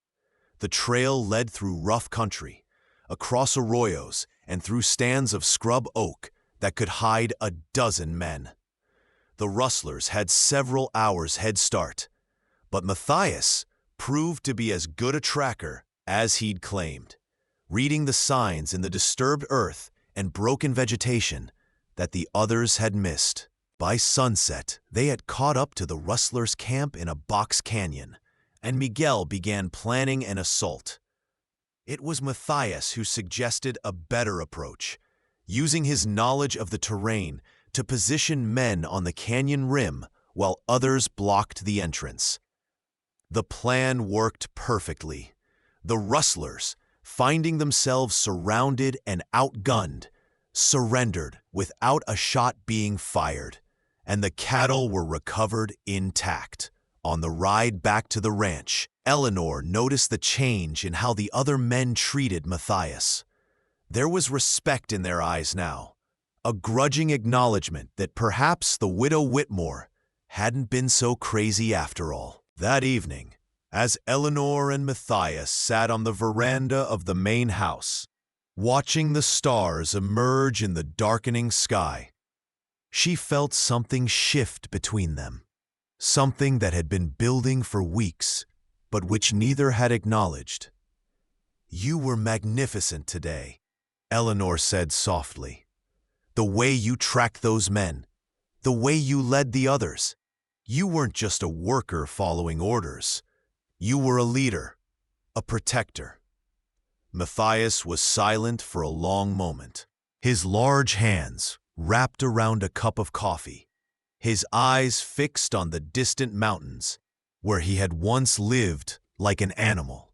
The trail led through rough country, across arroyos and through stands of scrub oak that could hide a dozen men. The rustlers had several hours' head start, but Matthias proved to be as good a tracker as he'd claimed, reading the signs in the disturbed earth and broken vegetation that the others had missed. By sunset, they had caught up to the rustlers' camp in a box canyon, and Miguel began planning an assault. It was Matthias who suggested a better approach, using his knowledge of the terrain to position men on the canyon rim while others blocked the entrance. The plan worked perfectly. The rustlers, finding themselves surrounded and outgunned, surrendered without a shot being fired, and the cattle were recovered intact. On the ride back to the ranch, Eleanor noticed the change in how the other men treated Matthias. There was respect in their eyes now, a grudging acknowledgement that perhaps the widow Whitmore hadn't been so crazy after all. That evening, as Eleanor and Matthias sat on the veranda of the main house, watching the stars emerge in the darkening sky, she felt something shift between them, something that had been building for weeks, but which neither had acknowledged. "You were magnificent today," Eleanor said softly. "The way you tracked those men, the way you led the others. You weren't just a worker following orders. You were a leader, a protector." Matthias was silent for a long moment, his large hands wrapped around a cup of coffee, his eyes fixed on the distant mountains where he had once lived like an animal.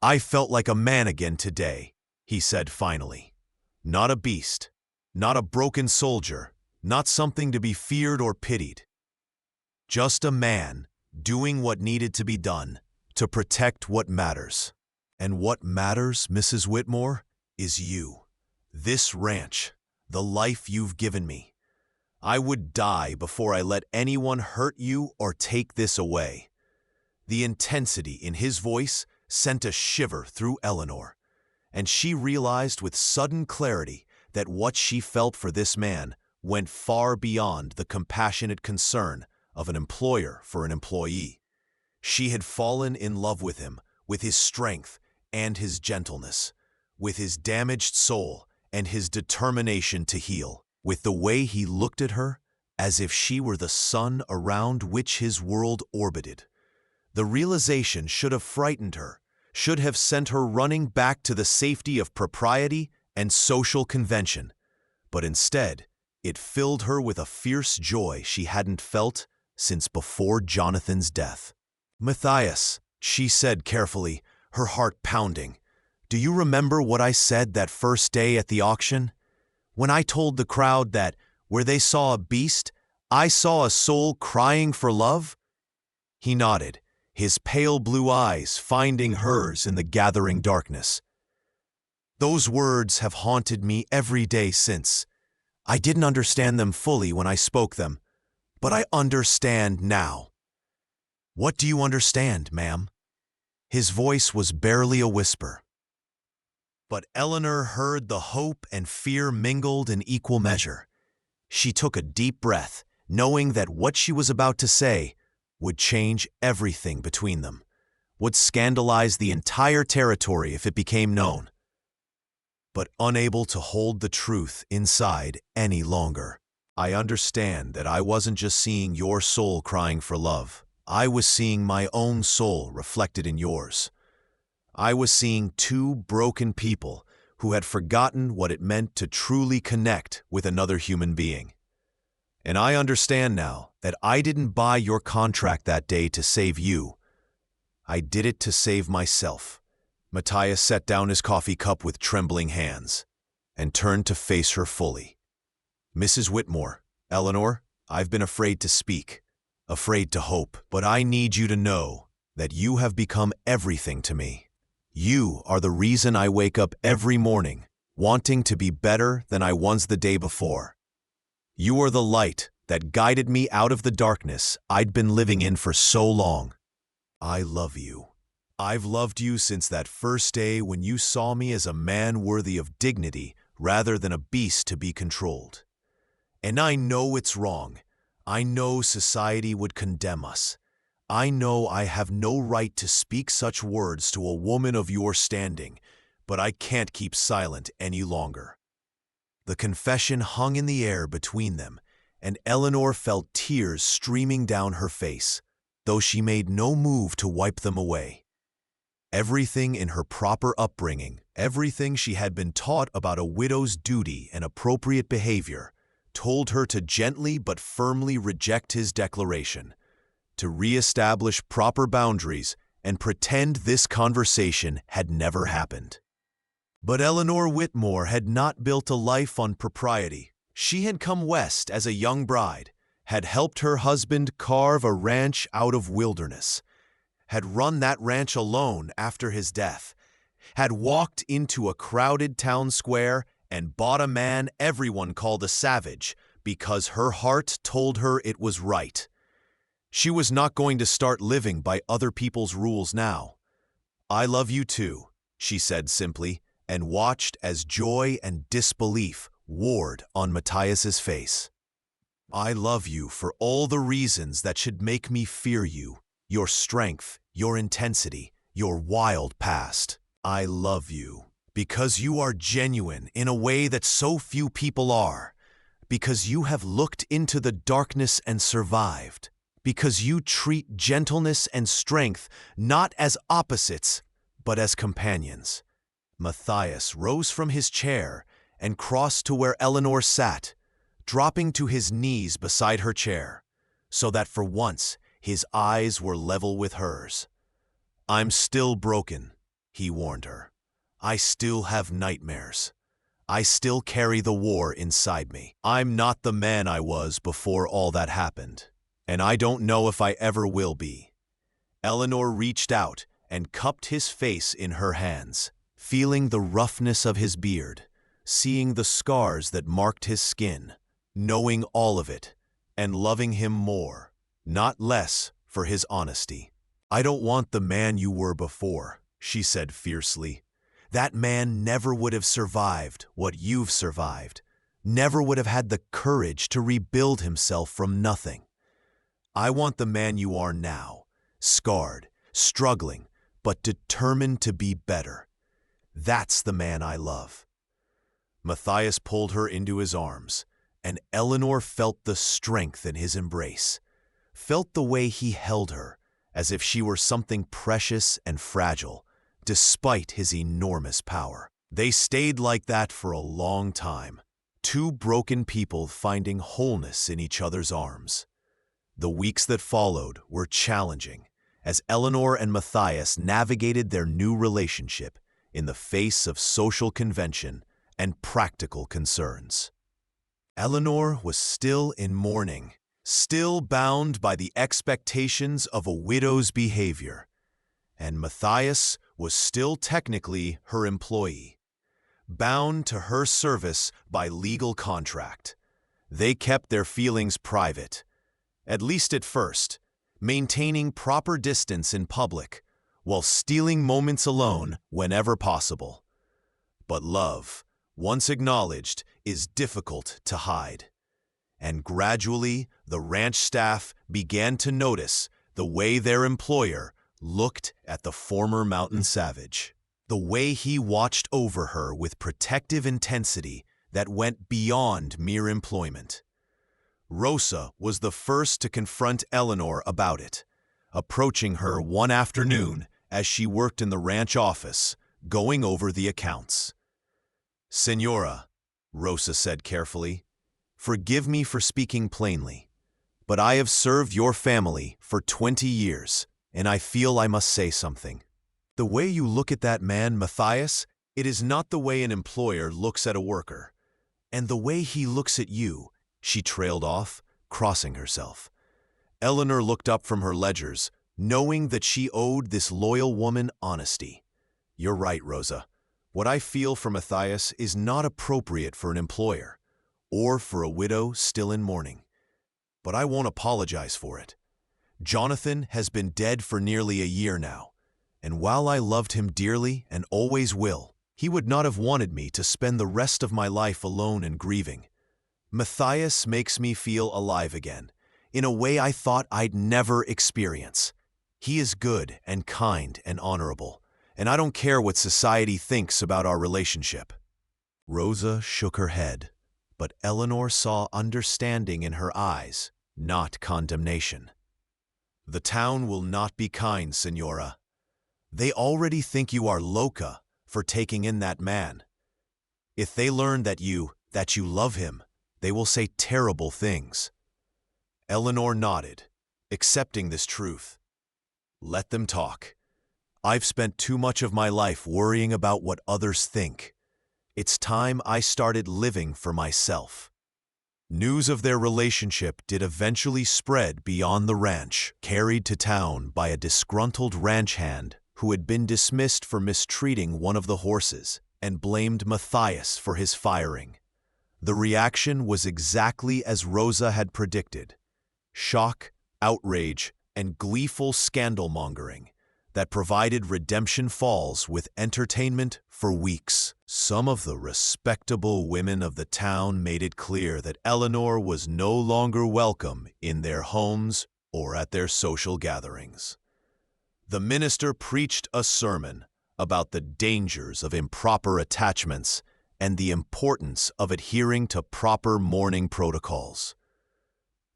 "I felt like a man again today," he said finally. "Not a beast, not a broken soldier, not something to be feared or pitied. Just a man doing what needed to be done to protect what matters. And what matters, Mrs. Whitmore, is you. This ranch, the life you've given me. I would die before I let anyone hurt you or take this away." The intensity in his voice sent a shiver through Eleanor, and she realized with sudden clarity that what she felt for this man went far beyond the compassionate concern of an employer for an employee. She had fallen in love with him, with his strength and his gentleness, with his damaged soul and his determination to heal, with the way he looked at her as if she were the sun around which his world orbited. The realization should have frightened her, should have sent her running back to the safety of propriety and social convention, but instead, it filled her with a fierce joy she hadn't felt since before Jonathan's death. "Matthias," she said carefully, her heart pounding, "do you remember what I said that first day at the auction? When I told the crowd that, where they saw a beast, I saw a soul crying for love?" He nodded, his pale blue eyes finding hers in the gathering darkness. "Those words have haunted me every day since. I didn't understand them fully when I spoke them, but I understand now." "What do you understand, ma'am?" His voice was barely a whisper. But Eleanor heard the hope and fear mingled in equal measure. She took a deep breath, knowing that what she was about to say would change everything between them, would scandalize the entire territory if it became known. but unable to hold the truth inside any longer. I understand that I wasn't just seeing your soul crying for love. I was seeing my own soul reflected in yours. I was seeing two broken people who had forgotten what it meant to truly connect with another human being. And I understand now that I didn't buy your contract that day to save you. I did it to save myself. Matthias set down his coffee cup with trembling hands and turned to face her fully. Mrs. Whitmore, Eleanor, I've been afraid to speak, afraid to hope, but I need you to know that you have become everything to me. You are the reason I wake up every morning, wanting to be better than I was the day before. You are the light that guided me out of the darkness I'd been living in for so long. I love you. I've loved you since that first day when you saw me as a man worthy of dignity rather than a beast to be controlled. And I know it's wrong. I know society would condemn us. I know I have no right to speak such words to a woman of your standing, but I can't keep silent any longer. The confession hung in the air between them, and Eleanor felt tears streaming down her face, though she made no move to wipe them away. Everything in her proper upbringing, everything she had been taught about a widow's duty and appropriate behavior, told her to gently but firmly reject his declaration, to re-establish proper boundaries and pretend this conversation had never happened. But Eleanor Whitmore had not built a life on propriety. She had come west as a young bride, had helped her husband carve a ranch out of wilderness, had run that ranch alone after his death, had walked into a crowded town square and bought a man everyone called a savage because her heart told her it was right. She was not going to start living by other people's rules now. I love you too, she said simply, and watched as joy and disbelief warred on Matthias's face. I love you for all the reasons that should make me fear you, your strength, your intensity, your wild past. I love you because you are genuine in a way that so few people are, because you have looked into the darkness and survived, because you treat gentleness and strength not as opposites, but as companions. Matthias rose from his chair and crossed to where Eleanor sat, dropping to his knees beside her chair, so that for once his eyes were level with hers. I'm still broken, he warned her. I still have nightmares. I still carry the war inside me. I'm not the man I was before all that happened, and I don't know if I ever will be. Eleanor reached out and cupped his face in her hands, feeling the roughness of his beard, seeing the scars that marked his skin, knowing all of it, and loving him more, not less, for his honesty. I don't want the man you were before, she said fiercely. That man never would have survived what you've survived, never would have had the courage to rebuild himself from nothing. I want the man you are now, scarred, struggling, but determined to be better. That's the man I love. Matthias pulled her into his arms, and Eleanor felt the strength in his embrace, felt the way he held her, as if she were something precious and fragile, despite his enormous power. They stayed like that for a long time, two broken people finding wholeness in each other's arms. The weeks that followed were challenging, as Eleanor and Matthias navigated their new relationship in the face of social convention and practical concerns. Eleanor was still in mourning, still bound by the expectations of a widow's behavior, and Matthias was still technically her employee, bound to her service by legal contract. They kept their feelings private, at least at first, maintaining proper distance in public, while stealing moments alone whenever possible. But love, once acknowledged, is difficult to hide. And gradually, the ranch staff began to notice the way their employer looked at the former mountain savage. The way he watched over her with protective intensity that went beyond mere employment. Rosa was the first to confront Eleanor about it, approaching her one afternoon as she worked in the ranch office, going over the accounts. "Senora," Rosa said carefully, "forgive me for speaking plainly, but I have served your family for 20 years, and I feel I must say something. The way you look at that man, Matthias, it is not the way an employer looks at a worker. And the way he looks at you," she trailed off, crossing herself. Eleanor looked up from her ledgers, knowing that she owed this loyal woman honesty. "You're right, Rosa. What I feel for Matthias is not appropriate for an employer, or for a widow still in mourning. But I won't apologize for it. Jonathan has been dead for nearly a year now, and while I loved him dearly and always will, he would not have wanted me to spend the rest of my life alone and grieving. Matthias makes me feel alive again, in a way I thought I'd never experience. He is good and kind and honorable, and I don't care what society thinks about our relationship." Rosa shook her head, but Eleanor saw understanding in her eyes, not condemnation. "The town will not be kind, Senora. They already think you are loca for taking in that man. If they learn that you love him, they will say terrible things." Eleanor nodded, accepting this truth. "Let them talk. I've spent too much of my life worrying about what others think. It's time I started living for myself." News of their relationship did eventually spread beyond the ranch, carried to town by a disgruntled ranch hand who had been dismissed for mistreating one of the horses and blamed Matthias for his firing. The reaction was exactly as Rosa had predicted: shock, outrage, and gleeful scandal-mongering that provided Redemption Falls with entertainment for weeks. Some of the respectable women of the town made it clear that Eleanor was no longer welcome in their homes or at their social gatherings. The minister preached a sermon about the dangers of improper attachments and the importance of adhering to proper mourning protocols.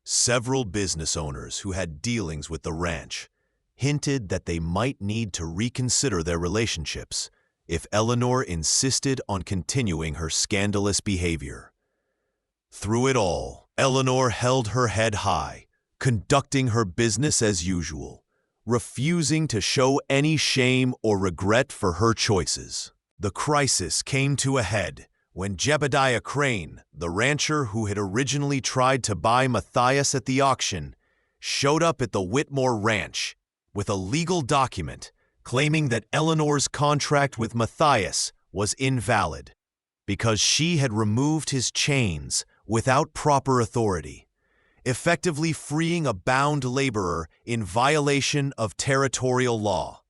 Several business owners who had dealings with the ranch hinted that they might need to reconsider their relationships if Eleanor insisted on continuing her scandalous behavior. Through it all, Eleanor held her head high, conducting her business as usual, refusing to show any shame or regret for her choices. The crisis came to a head when Jebediah Crane, the rancher who had originally tried to buy Matthias at the auction, showed up at the Whitmore Ranch with a legal document claiming that Eleanor's contract with Matthias was invalid because she had removed his chains without proper authority, effectively freeing a bound laborer in violation of territorial law.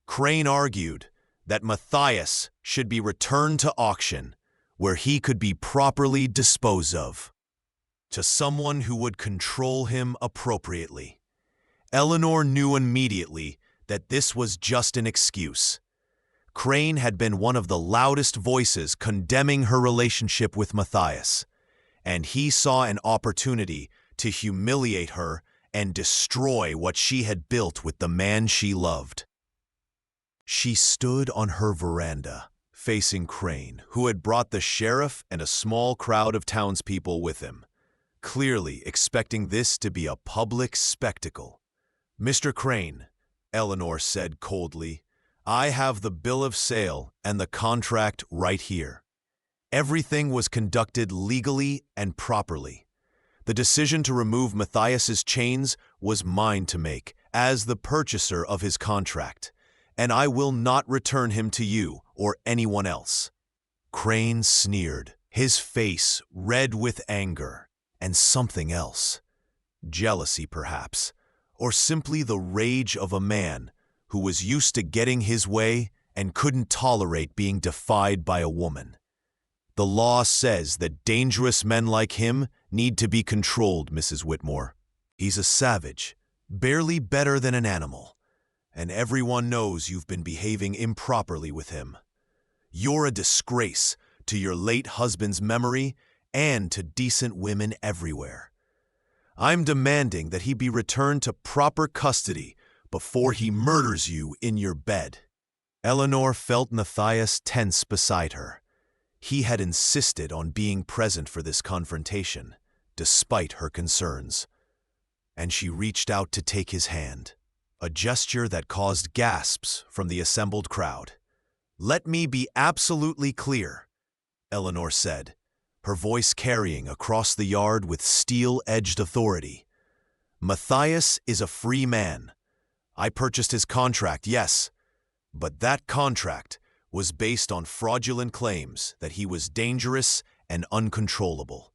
Crane argued that Matthias should be returned to auction, where he could be properly disposed of, to someone who would control him appropriately. Eleanor knew immediately that this was just an excuse. Crane had been one of the loudest voices condemning her relationship with Matthias, and he saw an opportunity to humiliate her and destroy what she had built with the man she loved. She stood on her veranda, facing Crane, who had brought the sheriff and a small crowd of townspeople with him, clearly expecting this to be a public spectacle. "Mr. Crane," Eleanor said coldly, "I have the bill of sale and the contract right here. Everything was conducted legally and properly. The decision to remove Matthias's chains was mine to make as the purchaser of his contract, and I will not return him to you or anyone else." Crane sneered, his face red with anger and something else. Jealousy, perhaps, or simply the rage of a man who was used to getting his way and couldn't tolerate being defied by a woman. "The law says that dangerous men like him need to be controlled, Mrs. Whitmore. He's a savage, barely better than an animal, and everyone knows you've been behaving improperly with him. You're a disgrace to your late husband's memory and to decent women everywhere. I'm demanding that he be returned to proper custody before he murders you in your bed." Eleanor felt Matthias tense beside her. He had insisted on being present for this confrontation, despite her concerns. And she reached out to take his hand, a gesture that caused gasps from the assembled crowd. "Let me be absolutely clear," Eleanor said, her voice carrying across the yard with steel-edged authority. "Matthias is a free man. I purchased his contract, yes, but that contract was based on fraudulent claims that he was dangerous and uncontrollable.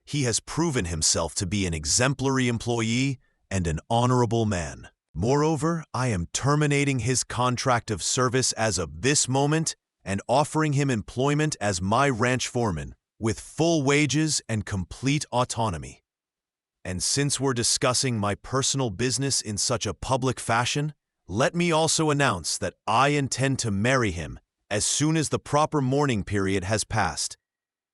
He has proven himself to be an exemplary employee and an honorable man. Moreover, I am terminating his contract of service as of this moment and offering him employment as my ranch foreman, with full wages and complete autonomy. And since we're discussing my personal business in such a public fashion, let me also announce that I intend to marry him as soon as the proper mourning period has passed."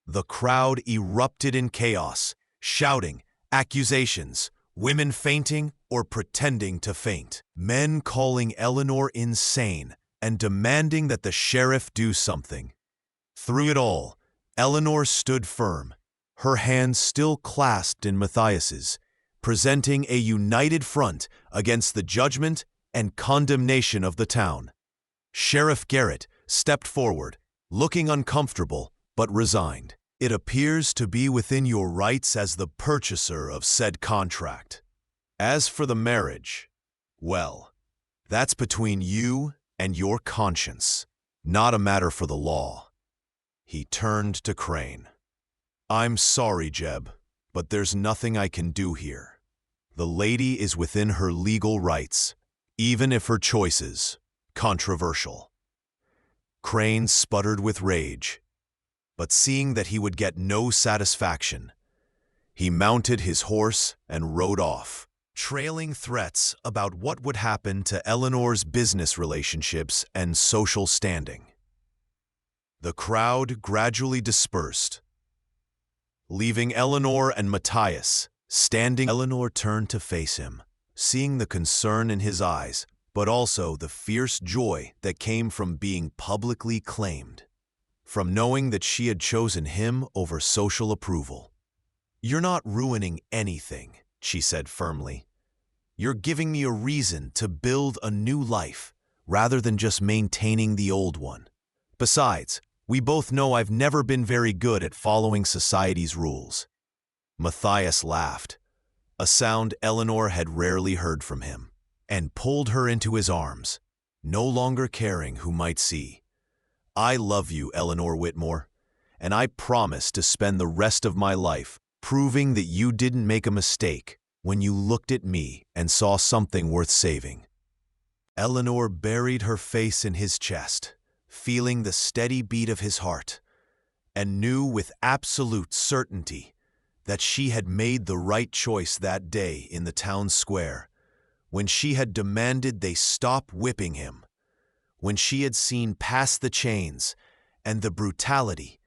The crowd erupted in chaos, shouting, accusations, women fainting or pretending to faint, men calling Eleanor insane and demanding that the sheriff do something. Through it all, Eleanor stood firm, her hands still clasped in Matthias's, presenting a united front against the judgment and condemnation of the town. Sheriff Garrett stepped forward, looking uncomfortable but resigned. "It appears to be within your rights as the purchaser of said contract. As for the marriage, well, that's between you and your conscience, not a matter for the law." He turned to Crane. "I'm sorry, Jeb, but there's nothing I can do here. The lady is within her legal rights, even if her choice is controversial." Crane sputtered with rage, but seeing that he would get no satisfaction, he mounted his horse and rode off, trailing threats about what would happen to Eleanor's business relationships and social standing. The crowd gradually dispersed, leaving Eleanor and Matthias standing. Eleanor turned to face him, seeing the concern in his eyes, but also the fierce joy that came from being publicly claimed, from knowing that she had chosen him over social approval. "You're not ruining anything," she said firmly. "You're giving me a reason to build a new life, rather than just maintaining the old one. Besides, we both know I've never been very good at following society's rules." Matthias laughed, a sound Eleanor had rarely heard from him, and pulled her into his arms, no longer caring who might see. "I love you, Eleanor Whitmore, and I promise to spend the rest of my life proving that you didn't make a mistake when you looked at me and saw something worth saving." Eleanor buried her face in his chest, feeling the steady beat of his heart, and knew with absolute certainty that she had made the right choice that day in the town square, when she had demanded they stop whipping him, when she had seen past the chains and the brutality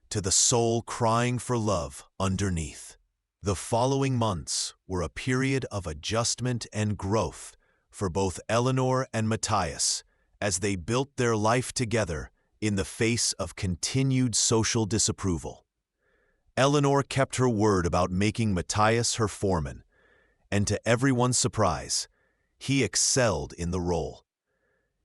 to the soul crying for love underneath. The following months were a period of adjustment and growth for both Eleanor and Matthias as they built their life together in the face of continued social disapproval. Eleanor kept her word about making Matthias her foreman, and to everyone's surprise, he excelled in the role.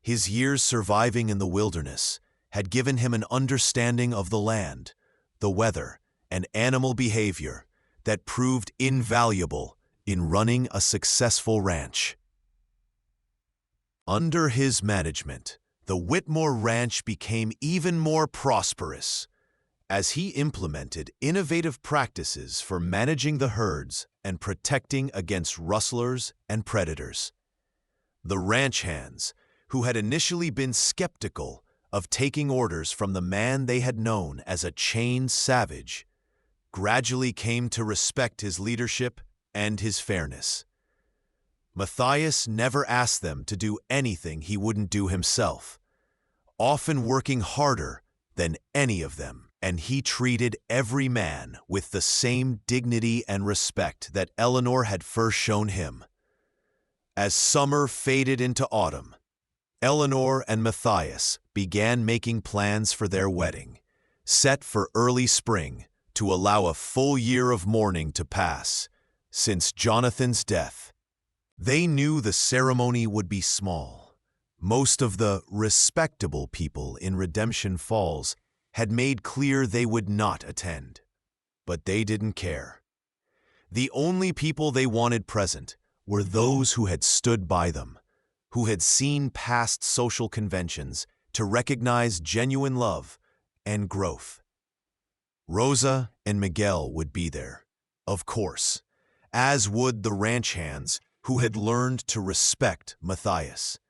His years surviving in the wilderness had given him an understanding of the land, the weather, and animal behavior that proved invaluable in running a successful ranch. Under his management, the Whitmore Ranch became even more prosperous as he implemented innovative practices for managing the herds and protecting against rustlers and predators. The ranch hands, who had initially been skeptical of taking orders from the man they had known as a chained savage, gradually came to respect his leadership and his fairness. Matthias never asked them to do anything he wouldn't do himself, often working harder than any of them, and he treated every man with the same dignity and respect that Eleanor had first shown him. As summer faded into autumn, Eleanor and Matthias began making plans for their wedding, set for early spring to allow a full year of mourning to pass since Jonathan's death. They knew the ceremony would be small. Most of the respectable people in Redemption Falls had made clear they would not attend, but they didn't care. The only people they wanted present were those who had stood by them, who had seen past social conventions to recognize genuine love and growth. Rosa and Miguel would be there, of course, as would the ranch hands who had learned to respect Matthias,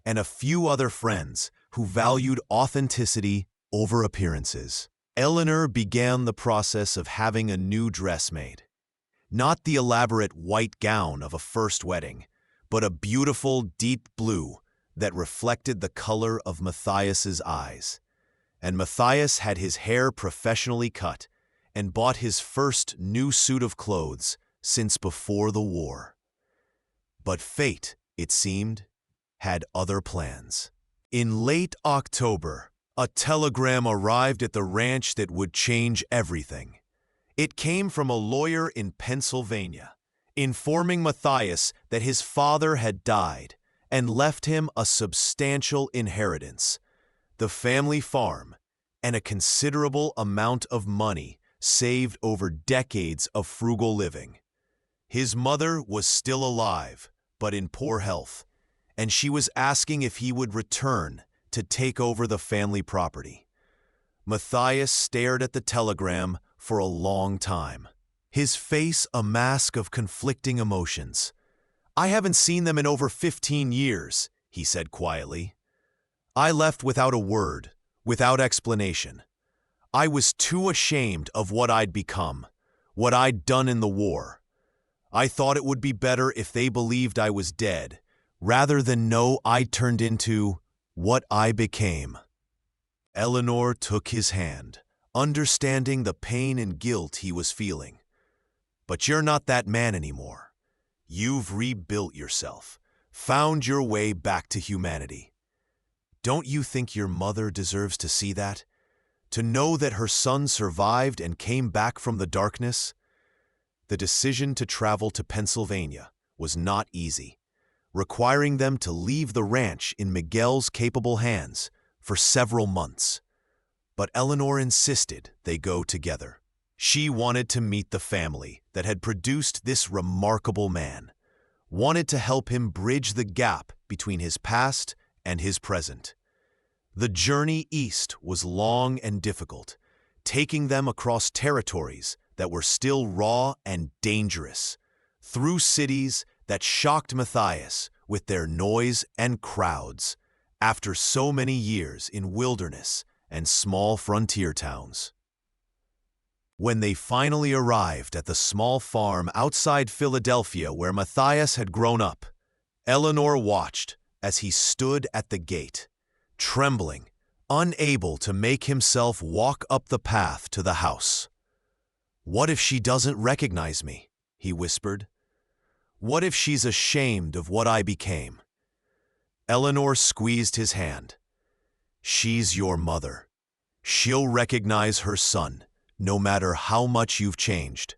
and a few other friends who valued authenticity over appearances. Eleanor began the process of having a new dress made. Not the elaborate white gown of a first wedding, but a beautiful deep blue that reflected the color of Matthias's eyes. And Matthias had his hair professionally cut and bought his first new suit of clothes since before the war. But fate, it seemed, had other plans. In late October, a telegram arrived at the ranch that would change everything. It came from a lawyer in Pennsylvania, informing Matthias that his father had died and left him a substantial inheritance, the family farm, and a considerable amount of money saved over decades of frugal living. His mother was still alive, but in poor health, and she was asking if he would return to take over the family property. Matthias stared at the telegram for a long time, his face a mask of conflicting emotions. "I haven't seen them in over 15 years, he said quietly. "I left without a word, without explanation. I was too ashamed of what I'd become, what I'd done in the war. I thought it would be better if they believed I was dead, rather than know I turned into what I became." Eleanor took his hand, understanding the pain and guilt he was feeling. "But you're not that man anymore. You've rebuilt yourself, found your way back to humanity. Don't you think your mother deserves to see that? To know that her son survived and came back from the darkness?" The decision to travel to Pennsylvania was not easy, requiring them to leave the ranch in Miguel's capable hands for several months. But Eleanor insisted they go together. She wanted to meet the family that had produced this remarkable man, wanted to help him bridge the gap between his past and his present. The journey east was long and difficult, taking them across territories that were still raw and dangerous, through cities that shocked Matthias with their noise and crowds after so many years in wilderness and small frontier towns. When they finally arrived at the small farm outside Philadelphia where Matthias had grown up, Eleanor watched as he stood at the gate, trembling, unable to make himself walk up the path to the house. "What if she doesn't recognize me?" he whispered. "What if she's ashamed of what I became?" Eleanor squeezed his hand. "She's your mother. She'll recognize her son, no matter how much you've changed.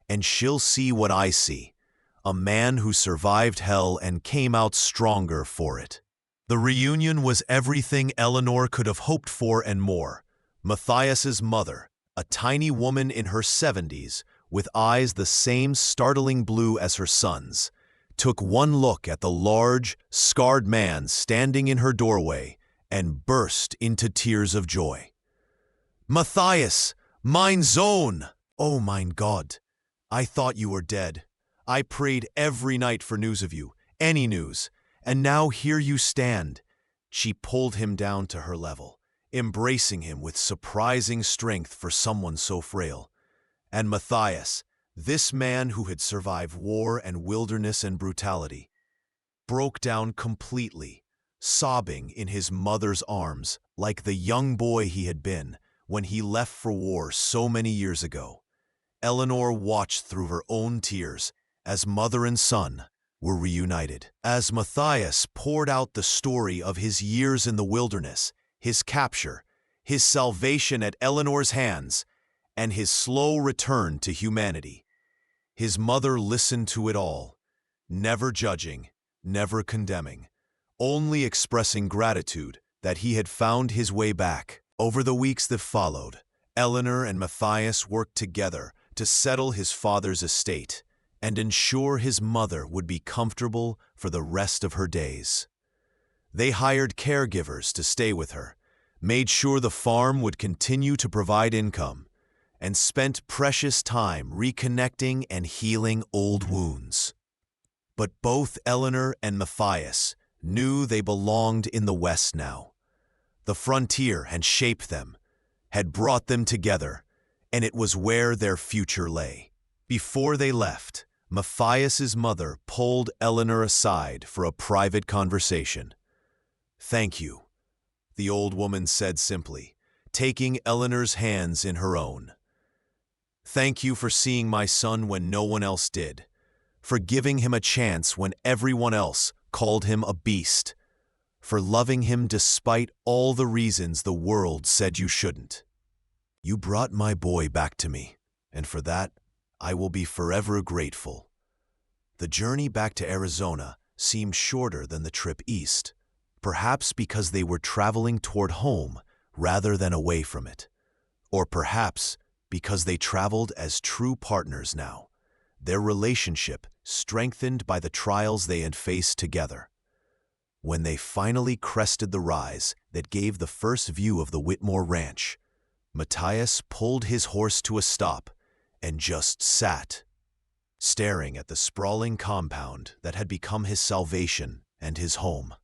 And she'll see what I see, a man who survived hell and came out stronger for it." The reunion was everything Eleanor could have hoped for and more. Matthias's mother, a tiny woman in her 70s, with eyes the same startling blue as her son's, took one look at the large, scarred man standing in her doorway and burst into tears of joy. "Matthias, mein Sohn! Oh, mein Gott! I thought you were dead. I prayed every night for news of you, any news, and now here you stand." She pulled him down to her level, embracing him with surprising strength for someone so frail. And Matthias, this man who had survived war and wilderness and brutality, broke down completely, sobbing in his mother's arms like the young boy he had been when he left for war so many years ago. Eleanor watched through her own tears as mother and son were reunited. As Matthias poured out the story of his years in the wilderness, his capture, his salvation at Eleanor's hands, and his slow return to humanity, his mother listened to it all, never judging, never condemning, only expressing gratitude that he had found his way back. Over the weeks that followed, Eleanor and Matthias worked together to settle his father's estate and ensure his mother would be comfortable for the rest of her days. They hired caregivers to stay with her, made sure the farm would continue to provide income, and spent precious time reconnecting and healing old wounds. But both Eleanor and Matthias knew they belonged in the West now. The frontier had shaped them, had brought them together, and it was where their future lay. Before they left, Matthias's mother pulled Eleanor aside for a private conversation. "Thank you," the old woman said simply, taking Eleanor's hands in her own. "Thank you for seeing my son when no one else did, for giving him a chance when everyone else called him a beast, for loving him despite all the reasons the world said you shouldn't. You brought my boy back to me, and for that, I will be forever grateful." The journey back to Arizona seemed shorter than the trip east, perhaps because they were traveling toward home rather than away from it, or perhaps because they traveled as true partners now, their relationship strengthened by the trials they had faced together. When they finally crested the rise that gave the first view of the Whitmore Ranch, Matthias pulled his horse to a stop and just sat, staring at the sprawling compound that had become his salvation and his home.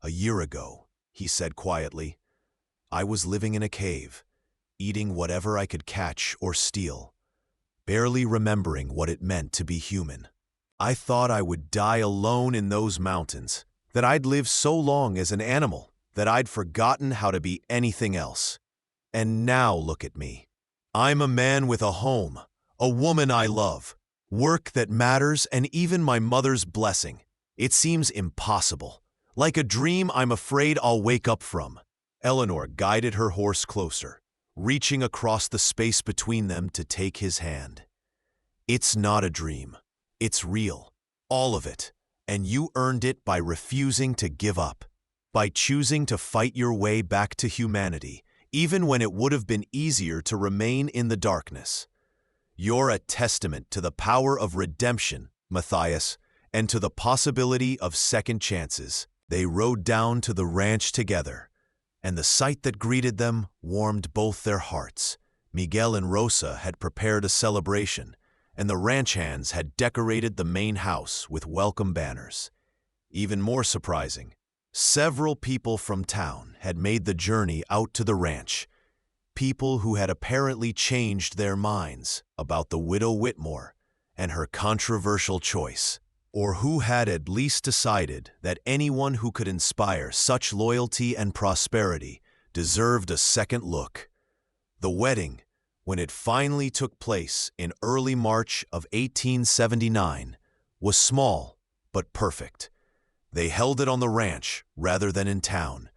"A year ago," he said quietly, "I was living in a cave, eating whatever I could catch or steal, barely remembering what it meant to be human. I thought I would die alone in those mountains, that I'd lived so long as an animal that I'd forgotten how to be anything else. And now look at me. I'm a man with a home, a woman I love, work that matters, and even my mother's blessing. It seems impossible, like a dream I'm afraid I'll wake up from." Eleanor guided her horse closer, reaching across the space between them to take his hand. "It's not a dream. It's real, all of it, and you earned it by refusing to give up, by choosing to fight your way back to humanity, even when it would have been easier to remain in the darkness. You're a testament to the power of redemption, Matthias, and to the possibility of second chances." They rode down to the ranch together, and the sight that greeted them warmed both their hearts. Miguel and Rosa had prepared a celebration, and the ranch hands had decorated the main house with welcome banners. Even more surprising, several people from town had made the journey out to the ranch, people who had apparently changed their minds about the widow Whitmore and her controversial choice, or who had at least decided that anyone who could inspire such loyalty and prosperity deserved a second look. The wedding, when it finally took place in early March of 1879, was small but perfect. They held it on the ranch rather than in town,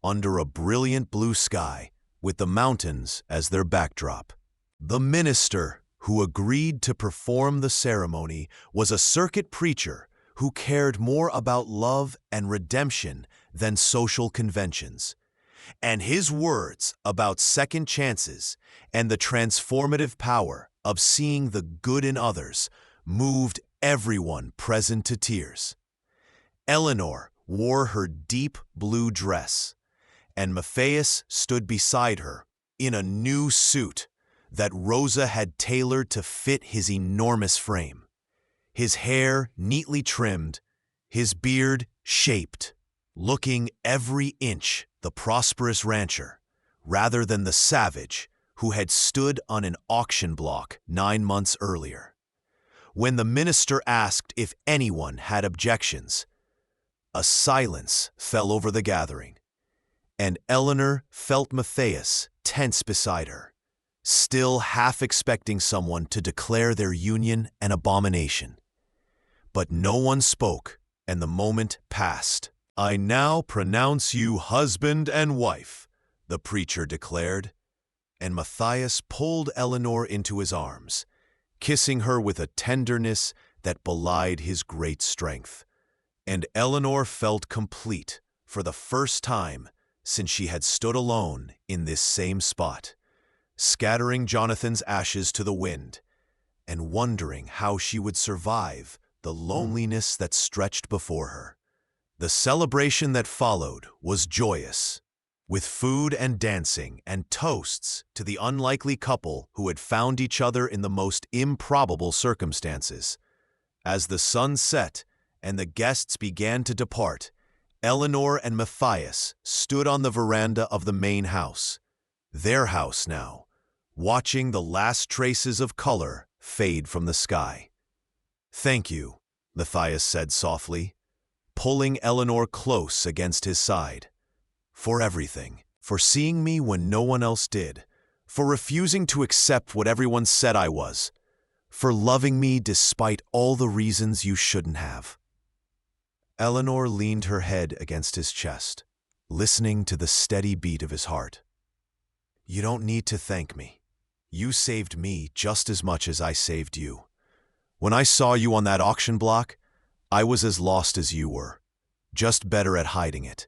under a brilliant blue sky, with the mountains as their backdrop. The minister who agreed to perform the ceremony was a circuit preacher who cared more about love and redemption than social conventions. And his words about second chances and the transformative power of seeing the good in others moved everyone present to tears. Eleanor wore her deep blue dress, and Matthias stood beside her in a new suit that Rosa had tailored to fit his enormous frame. His hair neatly trimmed, his beard shaped, looking every inch the prosperous rancher, rather than the savage who had stood on an auction block 9 months earlier. When the minister asked if anyone had objections, A silence fell over the gathering, and Eleanor felt Matthias tense beside her, still half expecting someone to declare their union an abomination. But no one spoke, and the moment passed. "I now pronounce you husband and wife," the preacher declared, and Matthias pulled Eleanor into his arms, kissing her with a tenderness that belied his great strength. And Eleanor felt complete for the first time since she had stood alone in this same spot, scattering Jonathan's ashes to the wind and wondering how she would survive the loneliness that stretched before her. The celebration that followed was joyous, with food and dancing and toasts to the unlikely couple who had found each other in the most improbable circumstances. As the sun set and the guests began to depart, Eleanor and Matthias stood on the veranda of the main house, their house now, watching the last traces of color fade from the sky. "Thank you," Matthias said softly, pulling Eleanor close against his side. "For everything. For seeing me when no one else did. For refusing to accept what everyone said I was. For loving me despite all the reasons you shouldn't have." Eleanor leaned her head against his chest, listening to the steady beat of his heart. "You don't need to thank me. You saved me just as much as I saved you. When I saw you on that auction block, I was as lost as you were, just better at hiding it.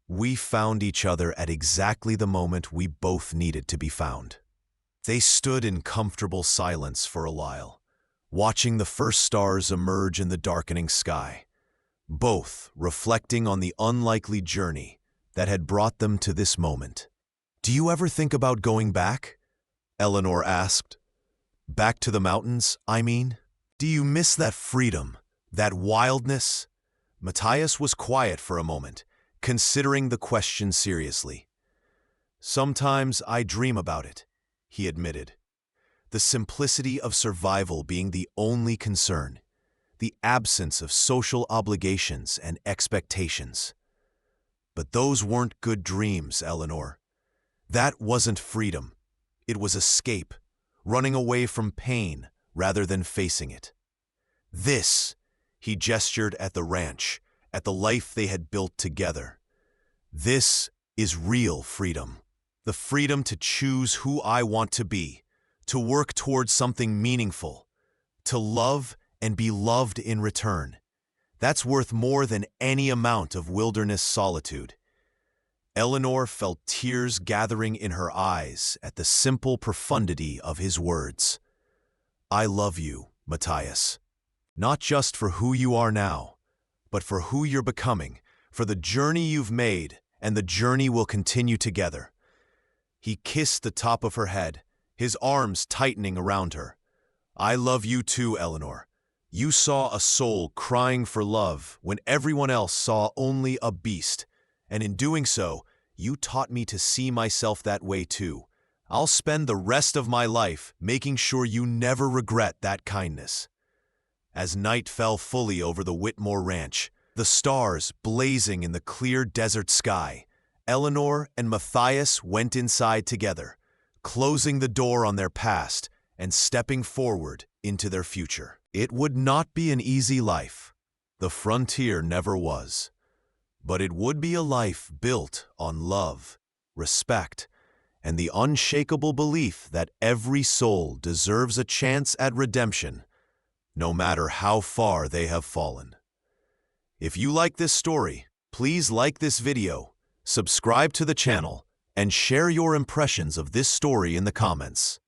We found each other at exactly the moment we both needed to be found." They stood in comfortable silence for a while, watching the first stars emerge in the darkening sky, both reflecting on the unlikely journey that had brought them to this moment. "Do you ever think about going back?" Eleanor asked. "Back to the mountains, I mean? Do you miss that freedom, that wildness?" Matthias was quiet for a moment, considering the question seriously. "Sometimes I dream about it," he admitted. "The simplicity of survival being the only concern, the absence of social obligations and expectations. But those weren't good dreams, Eleanor. That wasn't freedom. It was escape, running away from pain rather than facing it. This," he gestured at the ranch, at the life they had built together. "This is real freedom. The freedom to choose who I want to be, to work towards something meaningful, to love and be loved in return. That's worth more than any amount of wilderness solitude." Eleanor felt tears gathering in her eyes at the simple profundity of his words. "I love you, Matthias. Not just for who you are now, but for who you're becoming, for the journey you've made, and the journey we'll continue together." He kissed the top of her head, his arms tightening around her. "I love you too, Eleanor. You saw a soul crying for love when everyone else saw only a beast, and in doing so, you taught me to see myself that way too. I'll spend the rest of my life making sure you never regret that kindness." As night fell fully over the Whitmore Ranch, the stars blazing in the clear desert sky, Eleanor and Matthias went inside together, closing the door on their past and stepping forward into their future. It would not be an easy life. The frontier never was. But it would be a life built on love, respect, and the unshakable belief that every soul deserves a chance at redemption, no matter how far they have fallen. If you like this story, please like this video, subscribe to the channel, and share your impressions of this story in the comments.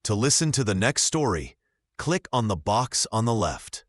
To listen to the next story, click on the box on the left.